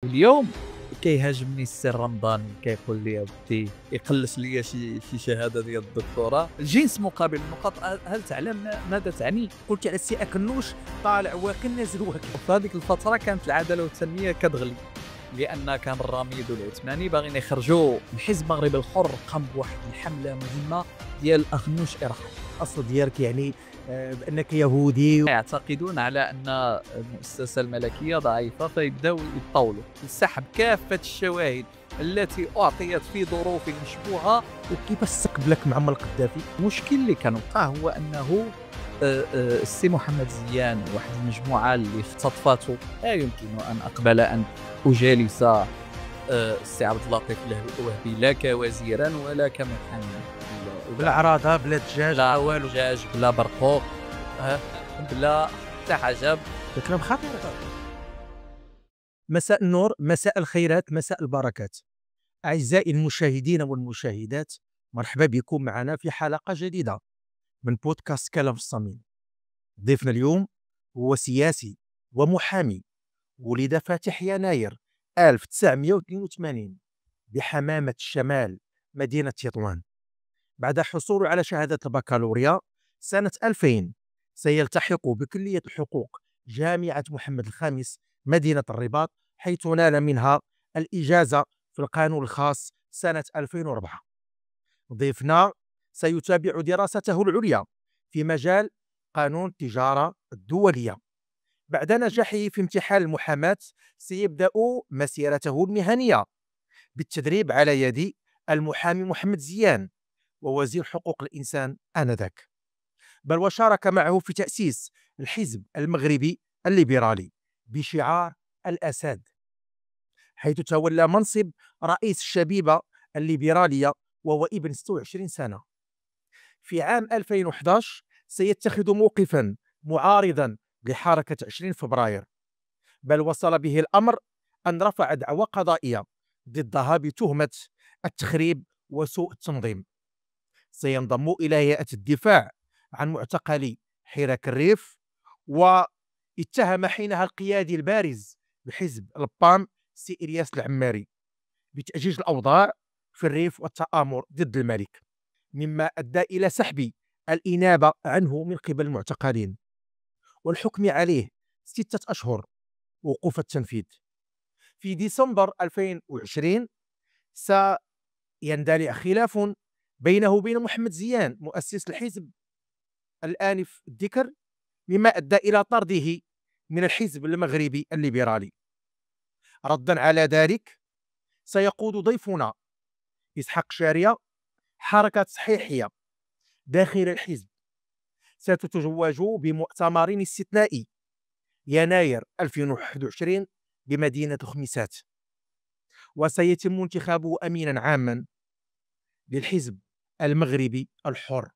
اليوم كيهاجمني السي رمضان كيقول لي ودي يقلص لي شي شهاده ديال الدكتوراه. الجنس مقابل النقط، هل تعلم ماذا تعني؟ قلت على السي أكنوش طالع واكن نازل واكن. في هذيك الفتره كانت العداله والتنميه كتغلي، لان كان الرميد والعثماني باغيين يخرجوا الحزب المغربي الحر، قام بواحد الحمله مهمه ديال اخنوش ارحم. الاصل ديالك يعني بانك يهودي. يعتقدون على ان المؤسسه الملكيه ضعيفه، فيبداو يطولوا لسحب كافه الشواهد التي اعطيت في ظروف مشبوهه. وكيف استقبلك معمر القذافي؟ المشكل اللي كان وقع هو انه السي محمد زيان واحد المجموعه اللي اختطفته. لا يمكن ان اقبل ان اجالس السي عبد اللطيف الوهبي لا كوزيرا ولا كمحامي، بلا عراضه بلا دجاج بلا والو، دجاج بلا برقوق، بلا حتى حاجه. كلام خطير. مساء النور، مساء الخيرات، مساء البركات. اعزائي المشاهدين والمشاهدات، مرحبا بكم معنا في حلقه جديده من بودكاست كلام في الصميم. ضيفنا اليوم هو سياسي ومحامي، ولد فاتح يناير 1982 بحمامة الشمال مدينة تطوان. بعد حصوله على شهادة البكالوريا سنة 2000 سيلتحق بكلية الحقوق جامعة محمد الخامس مدينة الرباط، حيث نال منها الإجازة في القانون الخاص سنة 2004. ضيفنا سيتابع دراسته العليا في مجال قانون التجارة الدولية. بعد نجاحه في امتحان المحاماة سيبدأ مسيرته المهنية بالتدريب على يد المحامي محمد زيان ووزير حقوق الإنسان آنذاك، بل وشارك معه في تأسيس الحزب المغربي الليبرالي بشعار الأسد، حيث تولى منصب رئيس الشبيبة الليبرالية وهو ابن 26 سنة. في عام 2011 سيتخذ موقفا معارضا لحركة 20 فبراير، بل وصل به الأمر أن رفع دعوى قضائية ضدها بتهمة التخريب وسوء التنظيم. سينضم إلى هيئة الدفاع عن معتقلي حراك الريف، واتهم حينها القيادي البارز بحزب البام سي إلياس العماري بتأجيج الأوضاع في الريف والتآمر ضد الملك، مما أدى إلى سحب الإنابة عنه من قبل المعتقلين والحكم عليه 6 أشهر وقوف التنفيذ. في ديسمبر 2020 سيندلع خلاف بينه وبين محمد زيان مؤسس الحزب الآنف الذكر، مما أدى إلى طرده من الحزب المغربي الليبرالي. ردا على ذلك سيقود ضيفنا إسحاق شارية حركة صحيحية داخل الحزب ستتوج بمؤتمر استثنائي يناير 2021 بمدينة خميسات، وسيتم انتخابه أمينا عاما للحزب المغربي الحر.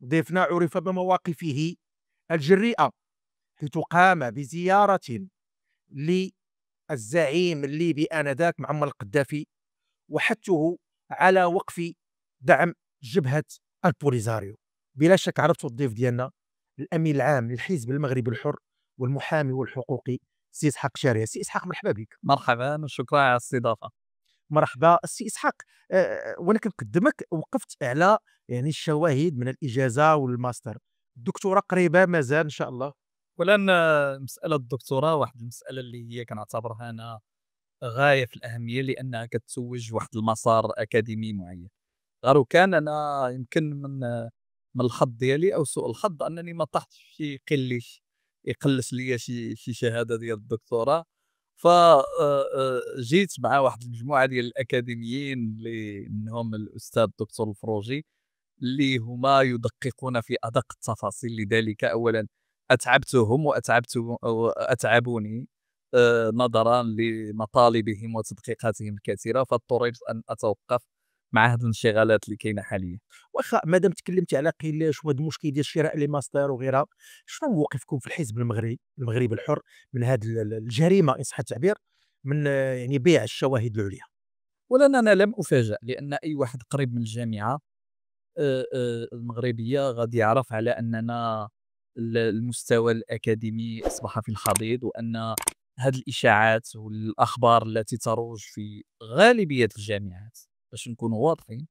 ضيفنا عرف بمواقفه الجريئة، حيث قام بزيارة للزعيم الليبي آنذاك معمر القذافي وحثه على وقف دعم جبهة البوليزاريو. بلا شك عرفتوا الضيف ديالنا الأمين العام للحزب المغربي الحر والمحامي والحقوقي سي إسحاق شارية. سي إسحاق مرحبا بك. مرحبا وشكرا على الاستضافه. مرحبا السي إسحاق. وانا كنقدمك وقفت على يعني الشواهد من الإجازة والماستر. الدكتوراه قريبة مازال إن شاء الله؟ ولان مساله الدكتوراه واحد المساله اللي هي كنعتبرها انا غايه في الاهميه، لانها كتسوج واحد المسار اكاديمي معين. غير كان انا يمكن من الحظ ديالي او سوء الحظ انني ما طحتش في شي قليش يقلص لي شي شهاده ديال الدكتوراه. ف جيت مع واحد المجموعه ديال الاكاديميين اللي منهم الاستاذ الدكتور الفروجي، اللي هما يدققون في ادق التفاصيل. لذلك اولا اتعبتهم واتعبوني نظرا لمطالبهم وتدقيقاتهم الكثيره، فاضطريت ان اتوقف مع هذه الانشغالات اللي كاينه حاليا. واخا مادام تكلمتي على قلاش وهذا المشكل ديال شراء لي ماستر وغيرها، شنو موقفكم في الحزب المغربي الحر من هذه الجريمه ان صح التعبير، من يعني بيع الشواهد العليا؟ ولان انا لم افاجأ، لان اي واحد قريب من الجامعه المغربيه غادي يعرف على اننا المستوى الاكاديمي اصبح في الحضيض، وان هاد الإشاعات والأخبار التي تروج في غالبية الجامعات، باش نكونوا واضحين،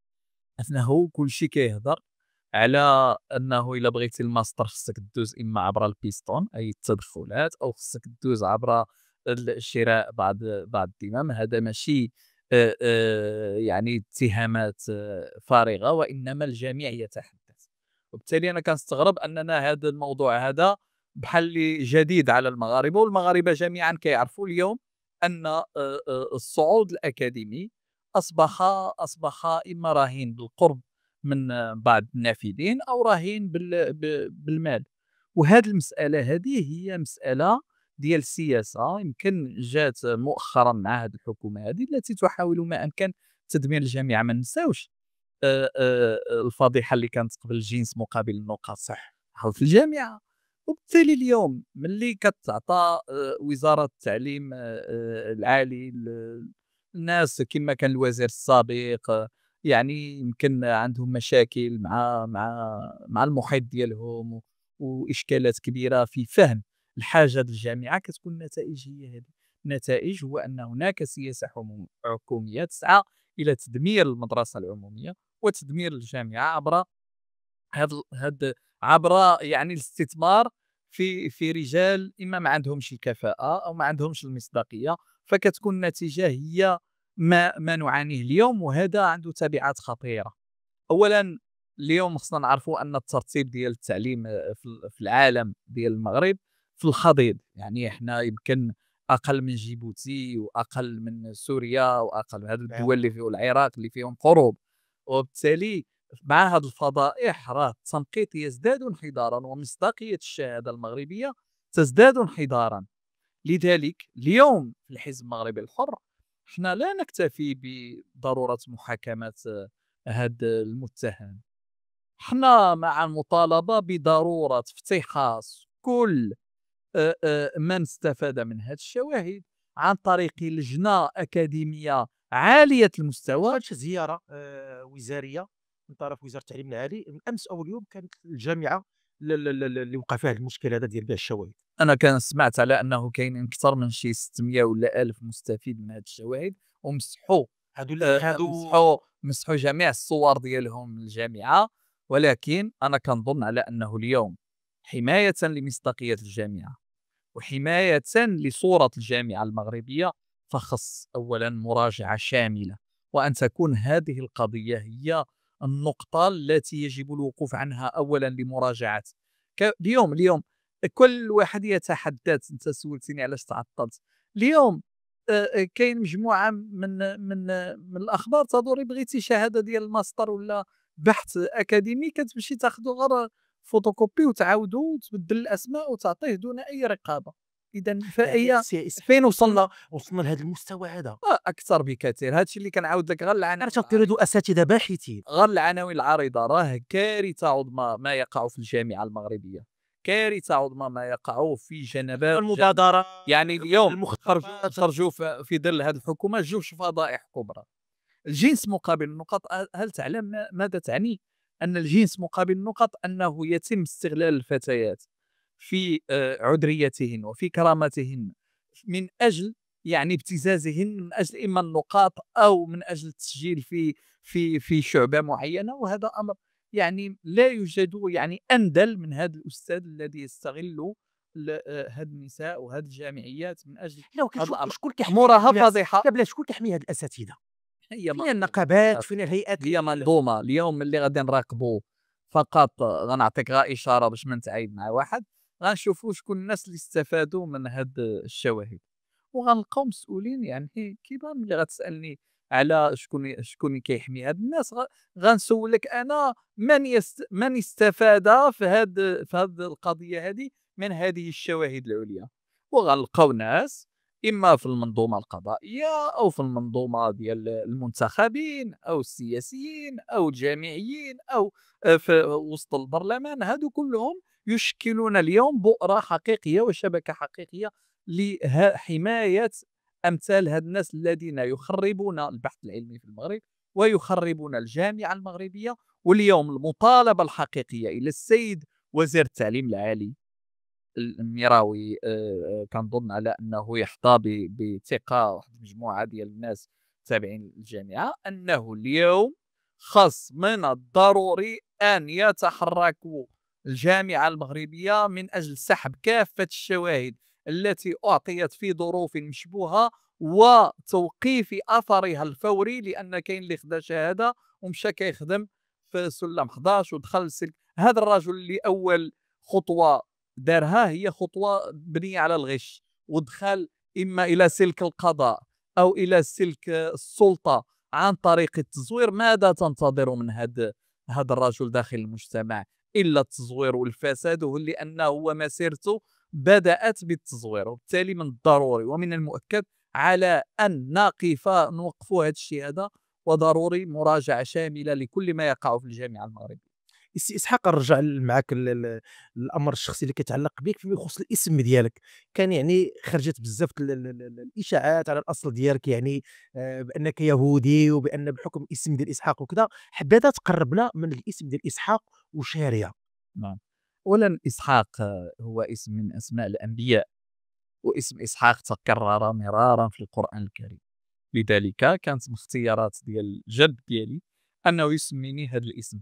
أنه كلشي كيهضر على أنه إلا بغيتي الماستر خصك دوز إما عبر البيستون أي التدخلات، أو خصك دوز عبر شراء بعض الدمم. هذا ماشي يعني اتهامات فارغة، وإنما الجميع يتحدث. وبالتالي أنا كنستغرب أننا هذا الموضوع هذا بحال اللي جديد على المغاربة، والمغاربة جميعا كيعرفوا اليوم أن الصعود الأكاديمي أصبح إما رهين بالقرب من بعض النافذين، أو رهين بالمال. وهذه المسألة هذه هي مسألة ديال السياسة، يمكن جات مؤخرا مع هذه الحكومة هذه التي تحاول ما أمكن تدمير الجامعة. ما نساوش الفضيحة اللي كانت قبل الجنس مقابل النقاط صح. في الجامعة. وبالتالي اليوم ملي كتعطى وزارة التعليم العالي الناس كما كان الوزير السابق، يعني يمكن عندهم مشاكل مع المحيط ديالهم، وإشكالات كبيرة في فهم الحاجة للجامعة، كتكون النتائج هي هذه. النتائج هو أن هناك سياسة حكومية تسعى إلى تدمير المدرسة العمومية وتدمير الجامعة عبر يعني الاستثمار في رجال إما ما عندهمش الكفاءة أو ما عندهمش المصداقية. فكتكون النتيجة هي ما نعانيه اليوم، وهذا عنده تبعات خطيرة. أولا، اليوم خصنا نعرفوا أن الترتيب ديال التعليم في العالم ديال المغرب في الخضيض. يعني احنا يمكن أقل من جيبوتي وأقل من سوريا وأقل من هذه الدول اللي فيهم العراق اللي فيهم حروب. وبالتالي مع هذه الفضائح راه التنقيط يزداد انحدارا، ومصداقية الشهادة المغربية تزداد انحدارا. لذلك اليوم في الحزب المغربي الحر احنا لا نكتفي بضرورة محاكمة هذا المتهم، احنا مع المطالبة بضرورة افتحاص كل من استفاد من هذه الشواهد عن طريق لجنة أكاديمية عالية المستوى. خرجت زياره وزاريه من طرف وزاره التعليم العالي امس او اليوم، كانت الجامعه اللي وقع فيها المشكل هذا ديال بيع الشواهد. أنا كان سمعت على أنه كاينين أكثر من شي 600 ولا 1000 مستفيد من هذه الشواهد، ومسحوا هادو اللي مسحوا جميع الصور ديالهم من الجامعة. ولكن أنا كنظن على أنه اليوم حماية لمصداقية الجامعة وحماية لصورة الجامعة المغربية، فخص أولا مراجعة شاملة، وأن تكون هذه القضية هي النقطة التي يجب الوقوف عنها أولا لمراجعة. اليوم كل واحد يتحدث. أنت سولتني علاش تعطلت اليوم. كاين مجموعة من الأخبار تدور. بغيتي شهادة ديال الماستر ولا بحث أكاديمي، كتمشي تاخذ غير فوتوكوبي وتعاودو وتبدل الأسماء وتعطيه دون أي رقابة. إذا فهي فين وصلنا لهذا المستوى هذا؟ أكثر بكثير. هادشي اللي كنعاود لك غير انا تنطردوا اساتذه باحثين. غير العناوين العريضة راه كارثة عظمى ما يقع في الجامعة المغربية، كارثة عظمى ما يقع في جنبات المبادرة يعني اليوم المخططات. خرجوا في ظل هذه الحكومة جوج فضائح كبرى. الجنس مقابل النقط. هل تعلم ماذا تعني أن الجنس مقابل النقط؟ أنه يتم استغلال الفتيات في عذريتهن وفي كرامتهن من أجل يعني ابتزازهن، من أجل إما النقاط أو من أجل التسجيل في شعبة معينة. وهذا أمر يعني لا يوجد يعني أندل من هذا الأستاذ الذي يستغل هاد النساء وهاد الجامعيات من أجل هذا الأمر. شكون كيحمي أمورها فضيحة. بلا شكون كيحمي هاد الاساتذه؟ هي فين النقابات؟ فين الهيئات؟ هي منظومة. اليوم اللي غادي نراقبوا فقط، غنعطيك غير إشارة باش ما نتعايد مع واحد، غنشوفوا شكون الناس اللي استفادوا من هاد الشواهد، وغنلقاو مسؤولين يعني كبار. ملي غتسألني على شكون كيحمي هاد الناس، غنسولك أنا من استفاد في هاد القضية هذه من هذه الشواهد العليا. وغنلقاو ناس إما في المنظومة القضائية أو في المنظومة ديال المنتخبين أو السياسيين أو الجامعيين أو في وسط البرلمان. هادو كلهم يشكلون اليوم بؤرة حقيقية وشبكة حقيقية لحماية أمثال هاد الناس الذين يخربون البحث العلمي في المغرب ويخربون الجامعة المغربية. واليوم المطالبة الحقيقية إلى السيد وزير التعليم العالي الميراوي كنظن على أنه يحظى بثقة واحد المجموعة ديال الناس التابعين للجامعة، أنه اليوم خاص من الضروري أن يتحرك الجامعة المغربية من أجل سحب كافة الشواهد التي أعطيت في ظروف مشبوهة وتوقيف أثرها الفوري، لأن كاين اللي خدا شهادة ومشى كيخدم في سلم 11 ودخل السلك. هذا الرجل اللي أول خطوة دارها هي خطوة مبنية على الغش، ودخل إما إلى سلك القضاء أو إلى سلك السلطة عن طريق التزوير. ماذا تنتظر من هذا الرجل داخل المجتمع إلا التزوير والفساد، لأنه هو مسيرته بدأت بالتزوير. وبالتالي من الضروري ومن المؤكد على أن نوقفوا هذا الشيء هذا، وضروري مراجعة شاملة لكل ما يقع في الجامعة المغربية. السي اسحاق، نرجع معك الامر الشخصي اللي كيتعلق بك فيما يخص الاسم ديالك. كان يعني خرجت بزاف الاشاعات على الاصل ديالك، يعني بانك يهودي، وبان بحكم الاسم ديال اسحاق وكذا. حبيت تقربنا من الاسم ديال اسحاق وشاريه. نعم. أولا إسحاق هو اسم من أسماء الأنبياء، واسم إسحاق تكرر مرارا في القرآن الكريم، لذلك كانت من اختيارات ديال الجد ديالي أنه يسميني هذا الاسم.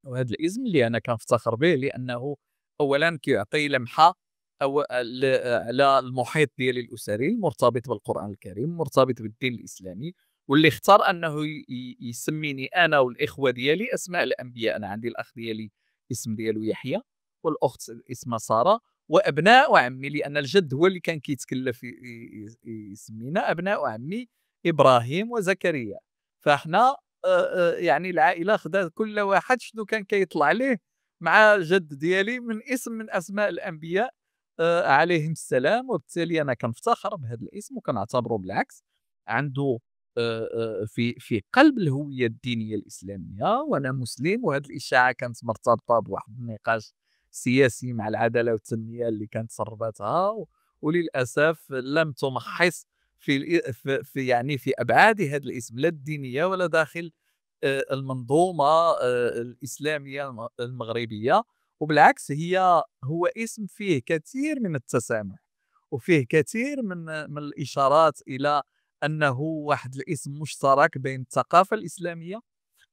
وهذا الاسم اللي أنا كنفتخر به، لأنه أولا كيعطي لمحة أو على المحيط ديالي الأسري المرتبط بالقرآن الكريم، مرتبط بالدين الإسلامي، واللي اختار أنه يسميني أنا والإخوة ديالي أسماء الأنبياء. أنا عندي الأخ ديالي اسم ديالو يحيى، والأخت اسمها سارة، وأبناء عمي، لأن الجد هو اللي كان كيتكلف يسمينا أبناء عمي إبراهيم وزكريا. فاحنا يعني العائله خدات كل واحد شنو كان كيطلع ليه مع جد ديالي من اسم من اسماء الانبياء عليهم السلام. وبالتالي انا كنفتخر بهذا الاسم، وكنعتبره بالعكس عنده في قلب الهويه الدينيه الاسلاميه، وانا مسلم. وهذه الاشاعه كانت مرتبطه بواحد النقاش سياسي مع العداله والتنميه اللي كانت سربتها، وللاسف لم تمحص في ابعاد هذا الاسم، لا الدينيه ولا داخل المنظومه الاسلاميه المغربيه. وبالعكس هو اسم فيه كثير من التسامح، وفيه كثير من الاشارات الى انه واحد الاسم مشترك بين الثقافه الاسلاميه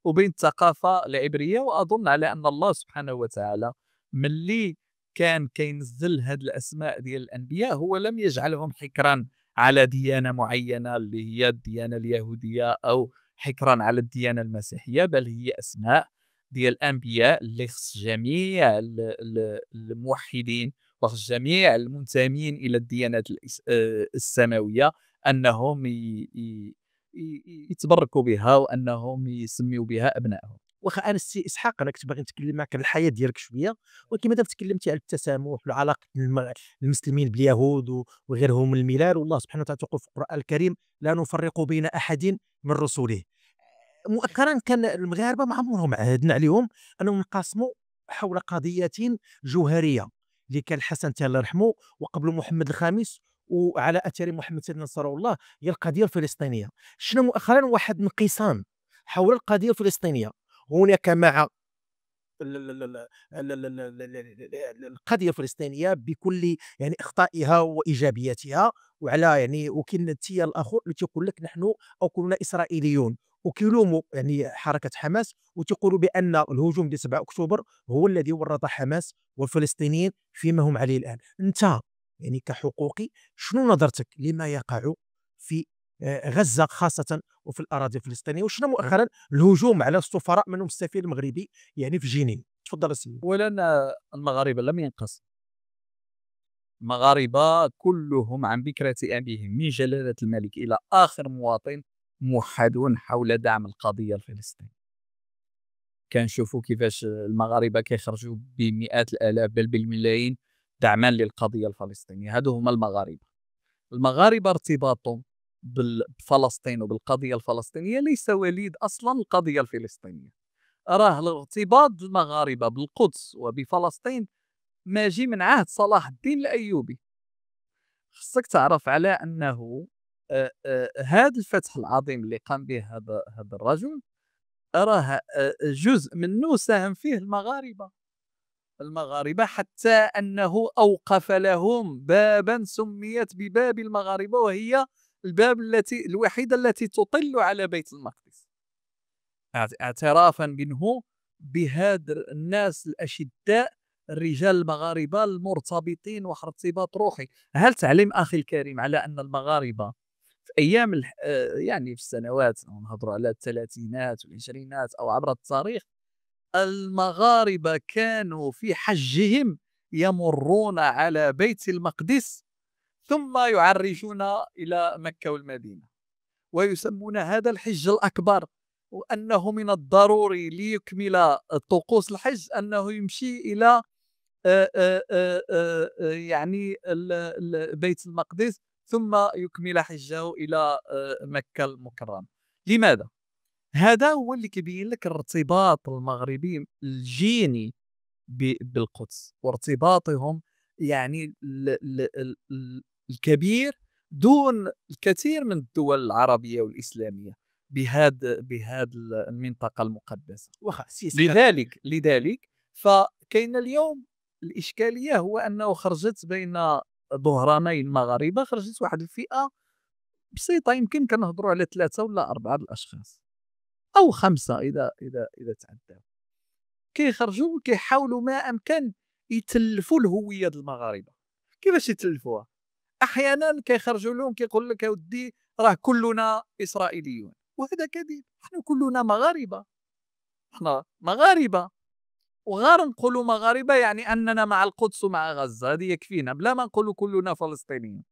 وبين الثقافه العبريه. واظن على ان الله سبحانه وتعالى ملي كان كينزل هذه الاسماء ديال الانبياء هو لم يجعلهم حكرا على ديانه معينه اللي هي الديانه اليهوديه، او حكرا على الديانه المسيحيه، بل هي اسماء ديال الانبياء اللي خص جميع الموحدين وخص جميع المنتمين الى الديانات السماويه انهم يتبركوا بها، وانهم يسميوا بها ابنائهم. واخا انا السي اسحاق، انا كنت باغي نتكلم معك على الحياه ديالك شويه، ولكن مادام تكلمتي على التسامح وعلاقه المسلمين باليهود وغيرهم من الملال، والله سبحانه وتعالى تقول في القران الكريم: لا نفرق بين احد من رسله. مؤخرا كان المغاربه ما عمرهم عهدنا عليهم انهم ينقسموا حول قضيه جوهريه، اللي كان الحسن الله يرحمه وقبل محمد الخامس وعلى اثر محمد سيدنا نصر الله، هي القضيه الفلسطينيه. شنو مؤخرا واحد انقسام حول القضيه الفلسطينيه. هناك مع القضيه الفلسطينيه بكل يعني اخطائها وايجابياتها، وعلى يعني وكاين التيار الاخر اللي تيقول لك نحن او كلنا اسرائيليون، وكيلوموا يعني حركه حماس، وتقولوا بان الهجوم ديال 7 اكتوبر هو الذي ورط حماس والفلسطينيين فيما هم عليه الان. انت يعني كحقوقي، شنو نظرتك لما يقع في غزه خاصه وفي الاراضي الفلسطينيه، وشنو مؤخرا الهجوم على السفراء منهم السفير المغربي يعني في جنين؟ تفضل السيد. اولا المغاربه لم ينقسموا، المغاربه كلهم عن بكره ابيهم من جلاله الملك الى اخر مواطن موحدون حول دعم القضيه الفلسطينيه. كنشوفوا كيفاش المغاربه كيخرجوا بمئات الالاف بل بالملايين دعما للقضيه الفلسطينيه. هادو هما المغاربه. المغاربه ارتباطهم بفلسطين وبالقضيه الفلسطينيه ليس وليد اصلا القضيه الفلسطينيه. راه الارتباط المغاربه بالقدس وبفلسطين ماجي من عهد صلاح الدين الايوبي. خصك تعرف على انه هذا الفتح العظيم اللي قام به هذا الرجل راه جزء منه ساهم فيه المغاربه. المغاربة حتى أنه أوقف لهم بابا سميت بباب المغاربة، وهي الباب الوحيدة التي تطل على بيت المقدس، اعترافا منه بهاد الناس الأشداء، الرجال المغاربة المرتبطين واحد ارتباط روحي. هل تعلم أخي الكريم على أن المغاربة في أيام يعني في السنوات، نهضروا على الثلاثينات والعشرينات أو عبر التاريخ، المغاربة كانوا في حجهم يمرون على بيت المقدس ثم يعرجون إلى مكة والمدينة، ويسمون هذا الحج الأكبر، وأنه من الضروري ليكمل طقوس الحج أنه يمشي إلى يعني بيت المقدس ثم يكمل حجه إلى مكة المكرمة. لماذا؟ هذا هو اللي كيبين لك الارتباط المغربي الجيني بالقدس، وارتباطهم يعني الكبير دون الكثير من الدول العربية والإسلامية بهذه المنطقة المقدسة. لذلك فكاين اليوم الإشكالية هو أنه خرجت بين ظهراني المغاربة، خرجت واحد الفئة بسيطة، يمكن كنهضروا على 3 ولا 4 الأشخاص أو 5 إذا تعداو، كيخرجوا كيحاولوا ما أمكن يتلفوا الهوية ديال المغاربة. كيفاش يتلفوها؟ أحيانا كيخرجوا لهم كيقول لك أودي راه كلنا إسرائيليون، وهذا كذب. نحن كلنا مغاربة، احنا مغاربة، وغير نقولوا مغاربة يعني أننا مع القدس ومع غزة، هذه يكفينا بلا ما نقولوا كلنا فلسطينيين.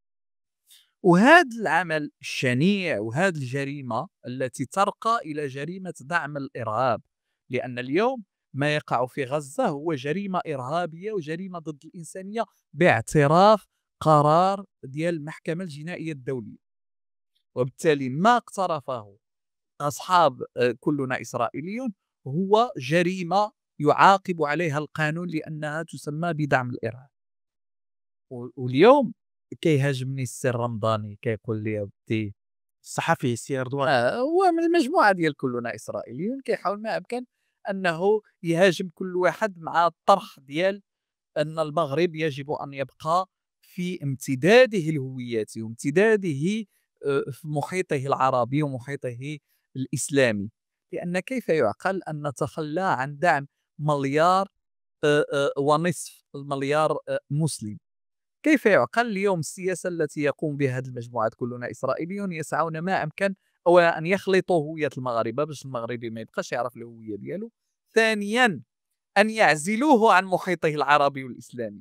وهذا العمل الشنيع وهذه الجريمة التي ترقى إلى جريمة دعم الإرهاب، لأن اليوم ما يقع في غزة هو جريمة إرهابية وجريمة ضد الإنسانية باعتراف قرار ديال المحكمة الجنائية الدولية، وبالتالي ما اقترفه أصحاب كلنا إسرائيليون هو جريمة يعاقب عليها القانون لأنها تسمى بدعم الإرهاب. واليوم كيهاجمني السي الرمضاني كيقول لي ودي الصحفي السي رضوان هو من المجموعة ديال كلنا إسرائيليون، كيحاول ما أمكن أنه يهاجم كل واحد مع الطرح ديال أن المغرب يجب أن يبقى في امتداده الهوياتي وامتداده في محيطه العربي ومحيطه الإسلامي، لأن كيف يعقل أن نتخلى عن دعم مليار ونصف المليار مسلم؟ كيف يعقل اليوم السياسة التي يقوم بها هذه المجموعات كلنا إسرائيليون يسعون ما أمكن أولا أن يخلطوا هوية المغاربة باش المغربي ما يبقاش يعرف الهوية ديالو، ثانيا أن يعزلوه عن محيطه العربي والإسلامي.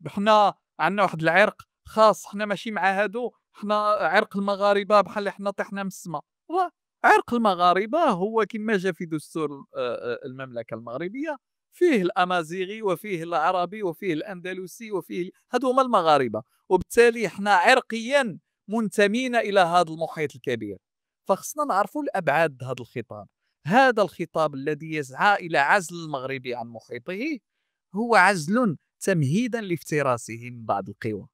حنا عندنا واحد العرق خاص، حنا ماشي مع هادو، حنا عرق المغاربة بحال حنا طحنا من السماء. عرق المغاربة هو كما جاء في دستور المملكة المغربية، فيه الأمازيغي وفيه العربي وفيه الأندلسي وفيه هادو هما المغاربة، وبالتالي حنا عرقيا منتمين إلى هذا المحيط الكبير. فخصنا نعرفوا الأبعاد هذا الخطاب. هذا الخطاب الذي يسعى إلى عزل المغربي عن محيطه هو عزل تمهيدا لافتراسه من بعض القوى،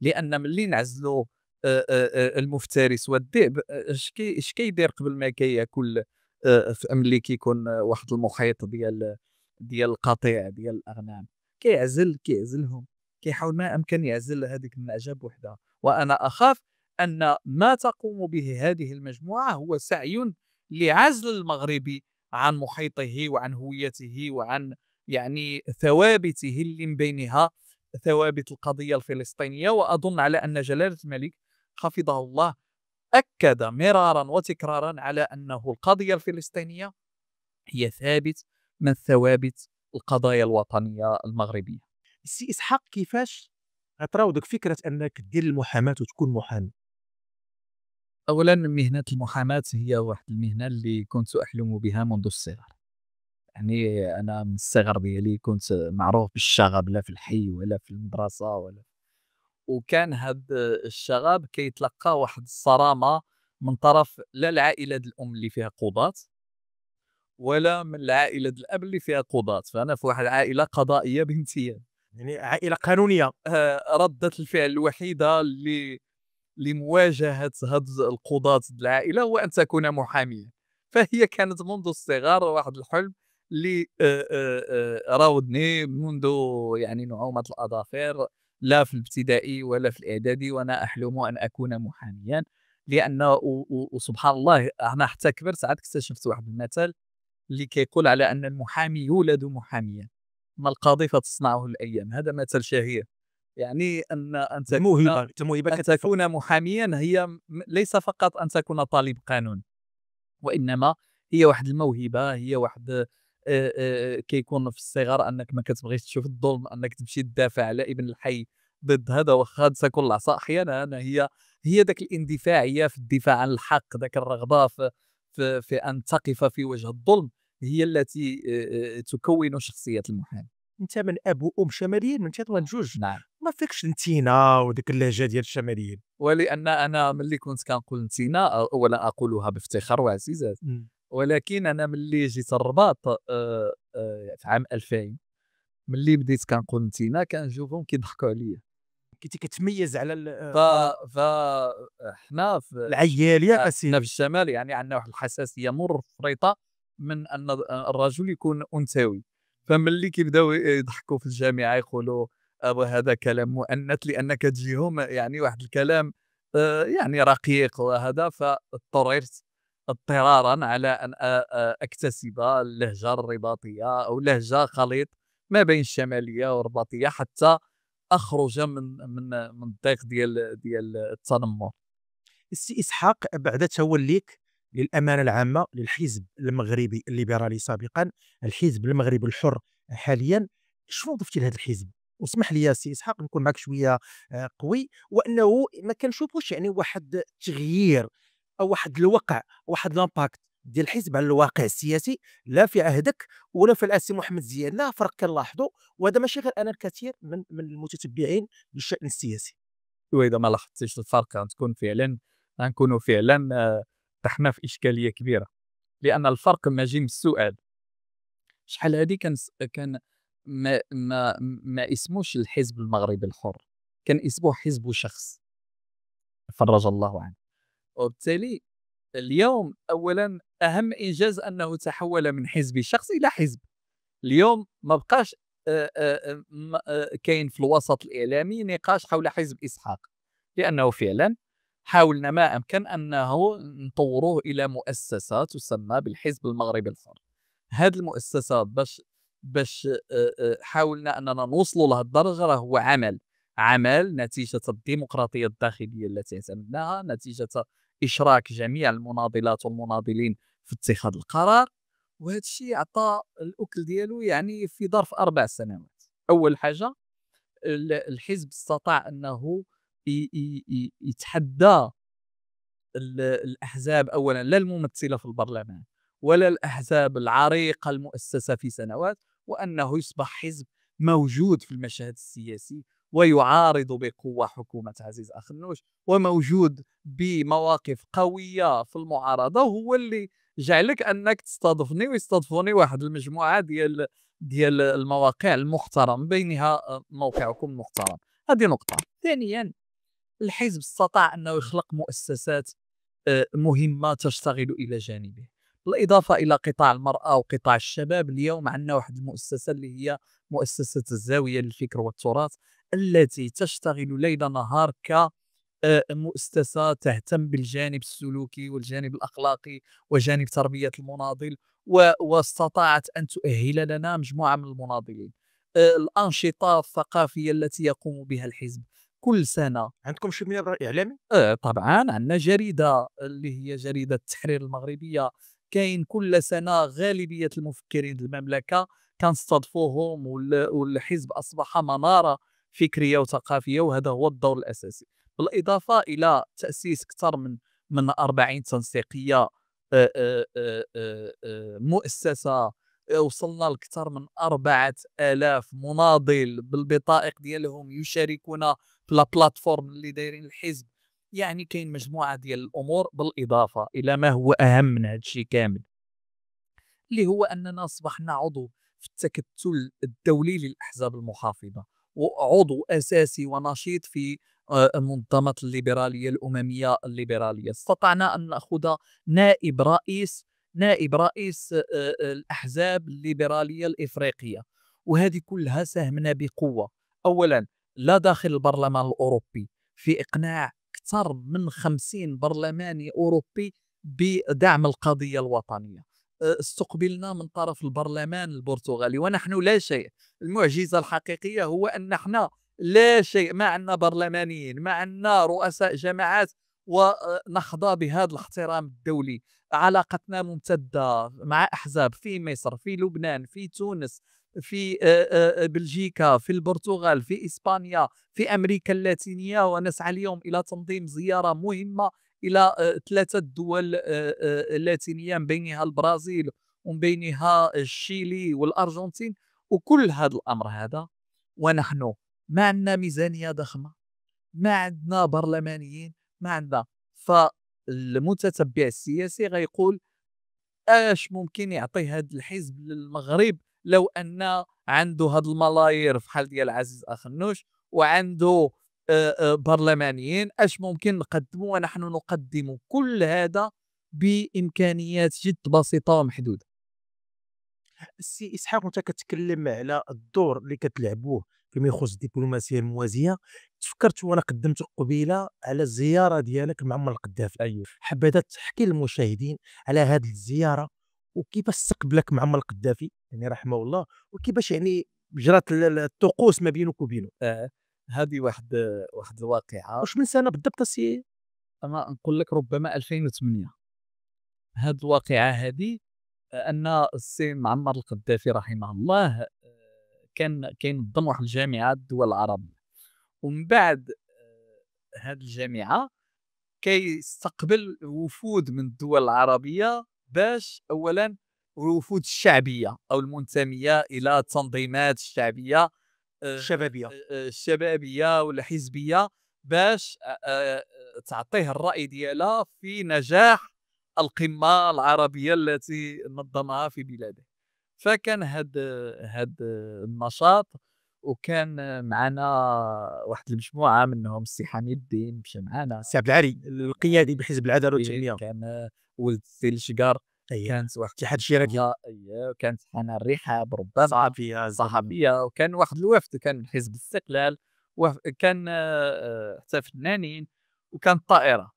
لأن ملي نعزلوا المفترس والذئب، اش كيدير قبل ما كياكل ملي كيكون واحد المحيط ديال القطيع ديال الأغنام، كيعزلهم، كيحاول ما أمكن يعزل هذيك النعجة بوحدها. وأنا أخاف أن ما تقوم به هذه المجموعة هو سعي لعزل المغربي عن محيطه وعن هويته وعن يعني ثوابته اللي من بينها ثوابت القضية الفلسطينية. وأظن على أن جلالة الملك حفظه الله أكد مرارا وتكرارا على أنه القضية الفلسطينية هي ثابت من ثوابت القضايا الوطنية المغربية. السي إسحاق، كيفاش غتراودك فكرة أنك دير المحاماة وتكون محامي؟ أولا مهنة المحاماة هي واحد المهنة اللي كنت أحلم بها منذ الصغر، يعني أنا من الصغر ديالي كنت معروف بالشغب، لا في الحي ولا في المدرسة وكان هذا الشغب كيتلقى واحد الصرامة من طرف لا العائلة الأم اللي فيها قضاة ولا من العائلة الأب اللي فيها قضاة، فأنا في واحد العائلة قضائية بامتياز، يعني عائلة قانونية. ردة الفعل الوحيدة لمواجهة هاد القضاة العائلة هو أن تكون محاميا. فهي كانت منذ الصغر واحد الحلم اللي راودني منذ يعني نعومة الأظافر، لا في الابتدائي ولا في الإعدادي وأنا أحلم أن أكون محاميًا، لأن وسبحان الله أنا حتى كبرت عاد اكتشفت واحد المثل اللي كيقول على أن المحامي يولد محاميًا، ما القاضي فتصنعه الأيام، هذا مثل شهير. يعني الموهبة، الموهبة أن كتفرق. تكون محاميًا هي ليس فقط أن تكون طالب قانون. وإنما هي واحد الموهبة، هي واحد كيكون في الصغر أنك ما كتبغيش تشوف الظلم، أنك تمشي تدافع على ابن الحي ضد هذا واخا تكون العصا أحيانًا هي داك الاندفاعية في الدفاع عن الحق، داك الرغبة في أن تقف في وجه الظلم، هي التي تكوّن شخصية المحامي. أنت من أب وأم شماليين من تطوان جوج، نعم. ما فيكش نتينا وديك اللهجة ديال الشماليين. ولأن أنا ملي كنت كنقول نتينا أولًا أقولها بافتخار واعتزاز. إمم. ولكن أنا ملي جيت الرباط في عام 2000 ملي بديت كنقول نتينا كنشوفهم كيضحكوا عليا. كنتِ كتميّز على ف ف حنا العيّال حنا أسير. في الشمال يعني عندنا واحد الحساسية مفرطة من أن الرجل يكون أنثوي، فملي كيبداو يضحكوا في الجامعة يقولوا وهذا كلام مؤنث لأن كتجيهم يعني واحد الكلام يعني رقيق وهذا، فاضطررت اضطرارًا على أن أكتسب اللهجة الرباطية أو لهجة خليط ما بين الشمالية والرباطية حتى أخرج من الضيق ديال التنمر. السي إسحاق بعد توليك للأمانة العامة للحزب المغربي الليبرالي سابقًا، الحزب المغربي الحر حاليًا، شنو ضفتِ لهذا الحزب؟ واسمح لي يا سي إسحاق نكون معك شوية قوي، وأنه ما كنشوفوش يعني واحد التغيير أو واحد الوقع، واحد الإمباكت ديال الحزب على الواقع السياسي، لا في عهدك ولا في عهد السي محمد زياد، لا فرق كنلاحظوا، وهذا ماشي غير أنا، الكثير من المتتبعين للشأن السياسي. وإذا ما لاحظتيش الفرق غنكونوا فعلًا طحنا في إشكالية كبيرة، لأن الفرق ماجي من السؤال. شحال هادي كان ما اسموش الحزب المغربي الحر، كان اسمه حزب شخص فرج الله عنه، وبالتالي اليوم أولًا أهم إنجاز أنه تحول من حزب شخص إلى حزب. اليوم ما بقاش كاين في الوسط الإعلامي نقاش حول حزب إسحاق، لأنه فعلًا حاولنا ما أمكن أنه نطوّروه إلى مؤسسة تسمى بالحزب المغربي الحر. هاد المؤسسة باش حاولنا أننا نوصلوا لهاد الدرجة راه هو عمل نتيجة الديمقراطية الداخلية التي اعتمدناها، نتيجة إشراك جميع المناضلات والمناضلين في اتخاذ القرار، وهذا الشيء عطى الأكل ديالو يعني في ظرف 4 سنوات. أول حاجة الحزب استطاع أنه يتحدى الأحزاب أولًا لا الممثلة في البرلمان ولا الأحزاب العريقة المؤسسة في سنوات، وأنه يصبح حزب موجود في المشهد السياسي ويعارض بقوة حكومة عزيز أخنُّوش، وموجود بمواقف قوية في المعارضة، وهو اللي جعلك أنك تستضيفني ويستضيفوني واحد المجموعة ديال المواقع المحترمة، من بينها موقعكم المحترم. هذه نقطة. ثانيًا الحزب استطاع أنه يخلق مؤسسات مهمة تشتغل إلى جانبه، بالإضافة إلى قطاع المرأة وقطاع الشباب. اليوم عندنا واحد المؤسسة اللي هي مؤسسة الزاوية للفكر والتراث، التي تشتغل ليل نهار مؤسسة تهتم بالجانب السلوكي والجانب الأخلاقي وجانب تربية المناضل، واستطاعت أن تؤهل لنا مجموعة من المناضلين. الأنشطة الثقافية التي يقوم بها الحزب كل سنة. عندكم شي منبر إعلامي؟ طبعًا عندنا جريدة اللي هي جريدة التحرير المغربية، كاين كل سنة غالبية المفكرين المملكة كنستضفوهم والحزب أصبح منارة فكرية وثقافية، وهذا هو الدور الأساسي. بالإضافة إلى تأسيس أكثر من 40 تنسيقية، مؤسسة، وصلنا لأكثر من 4000 مناضل بالبطائق ديالهم يشاركون في البلاتفورم اللي دايرين الحزب. يعني كاين مجموعة ديال الأمور، بالإضافة إلى ما هو أهم من هذا الشيء كامل، اللي هو أننا أصبحنا عضو في التكتل الدولي للأحزاب المحافظة، وعضو أساسي ونشيط في منظمة الليبرالية الأممية الليبرالية. استطعنا أن نأخذ نائب رئيس نائب رئيس الأحزاب الليبرالية الإفريقية. وهذه كلها ساهمنا بقوة، أولا لا داخل البرلمان الأوروبي في إقناع أكثر من 50 برلماني أوروبي بدعم القضية الوطنية. استقبلنا من طرف البرلمان البرتغالي ونحن لا شيء. المعجزة الحقيقية هو أن احنا لا شيء، ما عندنا برلمانيين، ما عندنا رؤساء جماعات، ونحظى بهذا الاحترام الدولي. علاقتنا ممتدة مع أحزاب في مصر، في لبنان، في تونس، في بلجيكا، في البرتغال، في إسبانيا، في أمريكا اللاتينية، ونسعى اليوم إلى تنظيم زيارة مهمة إلى 3 دول لاتينية، من بينها البرازيل ومن بينها الشيلي والأرجنتين. وكل هذا الأمر هذا ونحن ما عندنا ميزانية ضخمة، ما عندنا برلمانيين، ما عندنا. فالمتتبع السياسي غيقول اش ممكن يعطي هذا الحزب للمغرب لو ان عنده هاد الملايير فحال ديال عزيز اخنوش وعنده برلمانيين، اش ممكن نقدموا؟ ونحن نقدم كل هذا بامكانيات جد بسيطه ومحدوده. السي اسحاق، وانت كتكلم على الدور اللي كتلعبوه فيما يخص الدبلوماسيه الموازيه، تفكرت وانا قدمت قبيله على الزياره ديالك لمعمر القذافي. ايوه. حبيت تحكي للمشاهدين على هذه الزياره وكيفاش استقبلك معمر القذافي يعني رحمه الله، وكيفاش يعني جرات الطقوس ما بينك وبينه. هذه واحد الواقعه. واش من سنه بالضبط السي؟ انا نقول لك ربما 2008. هذه الواقعه هذه ان السي معمر القذافي رحمه الله كان كينظم واحد الجامعه الدول العربيه، ومن بعد هذه الجامعه كيستقبل وفود من الدول العربيه، باش اولا الوفود الشعبيه او المنتميه الى التنظيمات الشعبيه الشبابيه. الشبابيه ولا حزبيه، باش تعطيه الراي ديالها في نجاح القمه العربيه التي نظمها في بلاده. فكان هاد النشاط، وكان معنا واحد المجموعه منهم السي حميد الدين مشى معنا، السي عبد العالي القيادي بحزب العداله والتنميه. كان ولد السي الشقار، اي كانت واحد اتحاد الشراكي. اييه، كانت حنان الرحاب ربما صحفيه صحفيه، وكان واحد الوفد، كان حزب الاستقلال، كان حتى فنانين، وكان طائره.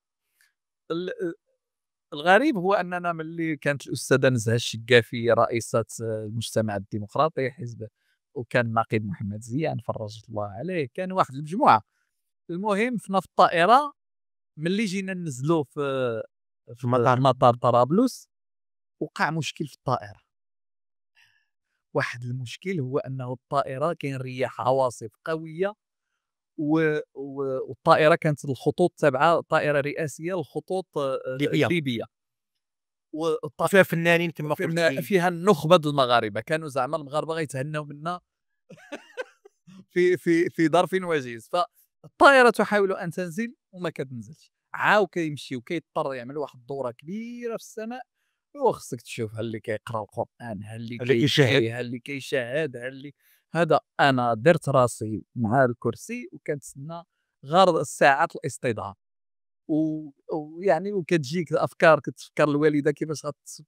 الغريب هو اننا ملي كانت الاستاذه نزهه الشقافي رئيسه المجتمع الديمقراطي حزب، وكان النقيب محمد زيان فرجت الله عليه، كان واحد المجموعه. المهم فينا في الطائره، ملي جينا ننزلوا في في المطار. مطار طرابلس، وقع مشكل في الطائره. واحد المشكل هو انه الطائره كاين رياح عواصف قويه، والطائره كانت الخطوط تبعها طائره رئاسيه الخطوط ليبيا ليبيا، فيها فنانين كما قلت. فيها النخبه د المغاربه، كانوا زعما المغاربه غيتهناو منا في ظرف وجيز. فالطائره تحاول ان تنزل وما كتنزلش، عاو كيمشي وكيضطر يعمل واحد الدوره كبيره في السماء، وخصك تشوف ها اللي كيقرا القران، ها اللي اللي كيشاهد. كيبكي، ها اللي كيشاهد، ها اللي هذا. انا درت راسي مع الكرسي وكنتسنى غير ساعات الاستضاءه، ويعني وكتجيك افكار، كتفكر الوالده كيفاش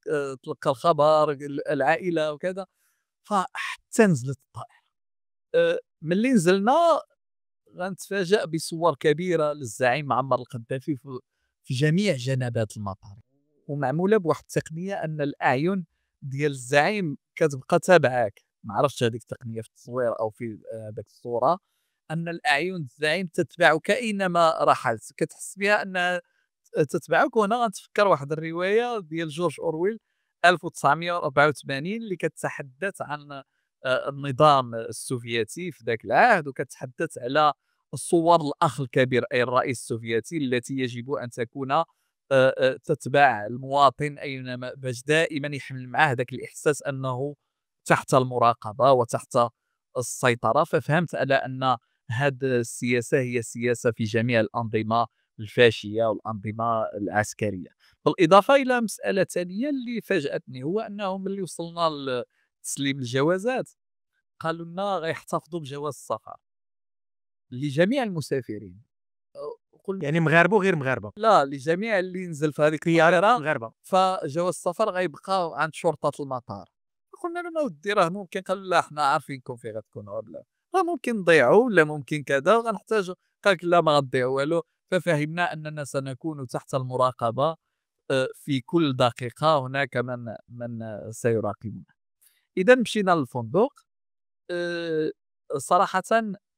غتلقى الخبر، العائله وكذا. فحتى نزلت الطائره. ملي نزلنا غنتفاجأ بصور كبيره للزعيم معمر القذافي في جميع جنبات المطار، ومعموله بواحد التقنيه ان الاعين ديال الزعيم كتبقى تابعاك. ما عرفتش هذيك التقنيه في التصوير او في هذاك الصوره، ان الاعين الزعيم تتبعك اينما رحلت، كتحس بها انها تتبعك. وهنا غنتفكر واحد الروايه ديال جورج اورويل 1984 اللي كتتحدث عن النظام السوفيتي في ذاك العهد، وكتحدث على الصور الاخ الكبير اي الرئيس السوفيتي التي يجب ان تكون تتبع المواطن اينما، باش دائما يحمل معاه ذاك الاحساس انه تحت المراقبه وتحت السيطره. ففهمت على ان هذه السياسه هي السياسه في جميع الانظمه الفاشيه والانظمه العسكريه. بالاضافه الى مساله ثانيه اللي فاجاتني، هو انه ملي وصلنا لتسليم الجوازات قالوا لنا غيحتفظوا بجواز السفر لجميع المسافرين. قلنا يعني مغاربه وغير مغاربه، لا لجميع اللي نزل في هذيك طيارات الطائرة، مغاربه. فجواز السفر غيبقى عند شرطة المطار. قلنا لهم اودي راه ممكن، قال لا حنا عارفينكم فين غتكونوا، لا راه ممكن نضيعوا ولا ممكن كذا وغنحتاجوا. قال لك لا ما غتضيعوا والو. ففهمنا اننا سنكون تحت المراقبة، في كل دقيقة هناك من سيراقبنا. إذا مشينا للفندق. آآ صراحةً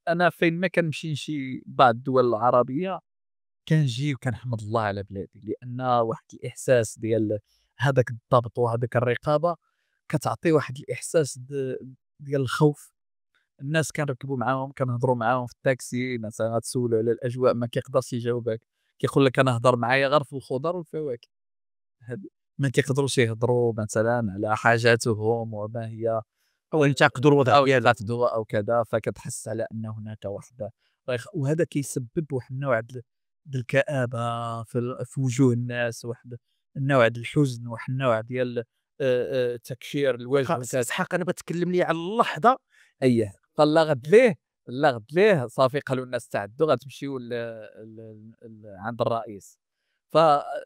أنا فين ما كنمشي لشي بعض الدول العربية كنجي وكنحمد الله على بلادي، لأن واحد الإحساس ديال هذاك الضبط وهذاك الرقابة كتعطي واحد الإحساس ديال الخوف. الناس كنركبوا معاهم كنهضروا معاهم في التاكسي مثلًا غتسولو على الأجواء ما كيقدرش يجاوبك، كيقول لك أنا هضر معايا غير في الخضر والفواكه. ما كيقدروش يهضروا مثلًا على حاجاتهم وما هي او ينتقدوا الوضع أو ديالو. ينتقدوا أو كذا، فكتحس على أن هناك واحد وهذا كيسبب واحد النوع د الكآبة في وجوه الناس، واحد النوع د الحزن، واحد النوع ديال تكشير الوجه اسحاق انا بتكلم لي على اللحظه. أييه. فالله غد ليه، الله غد ليه صافي قالوا الناس استعدوا غتمشيو عند الرئيس. ف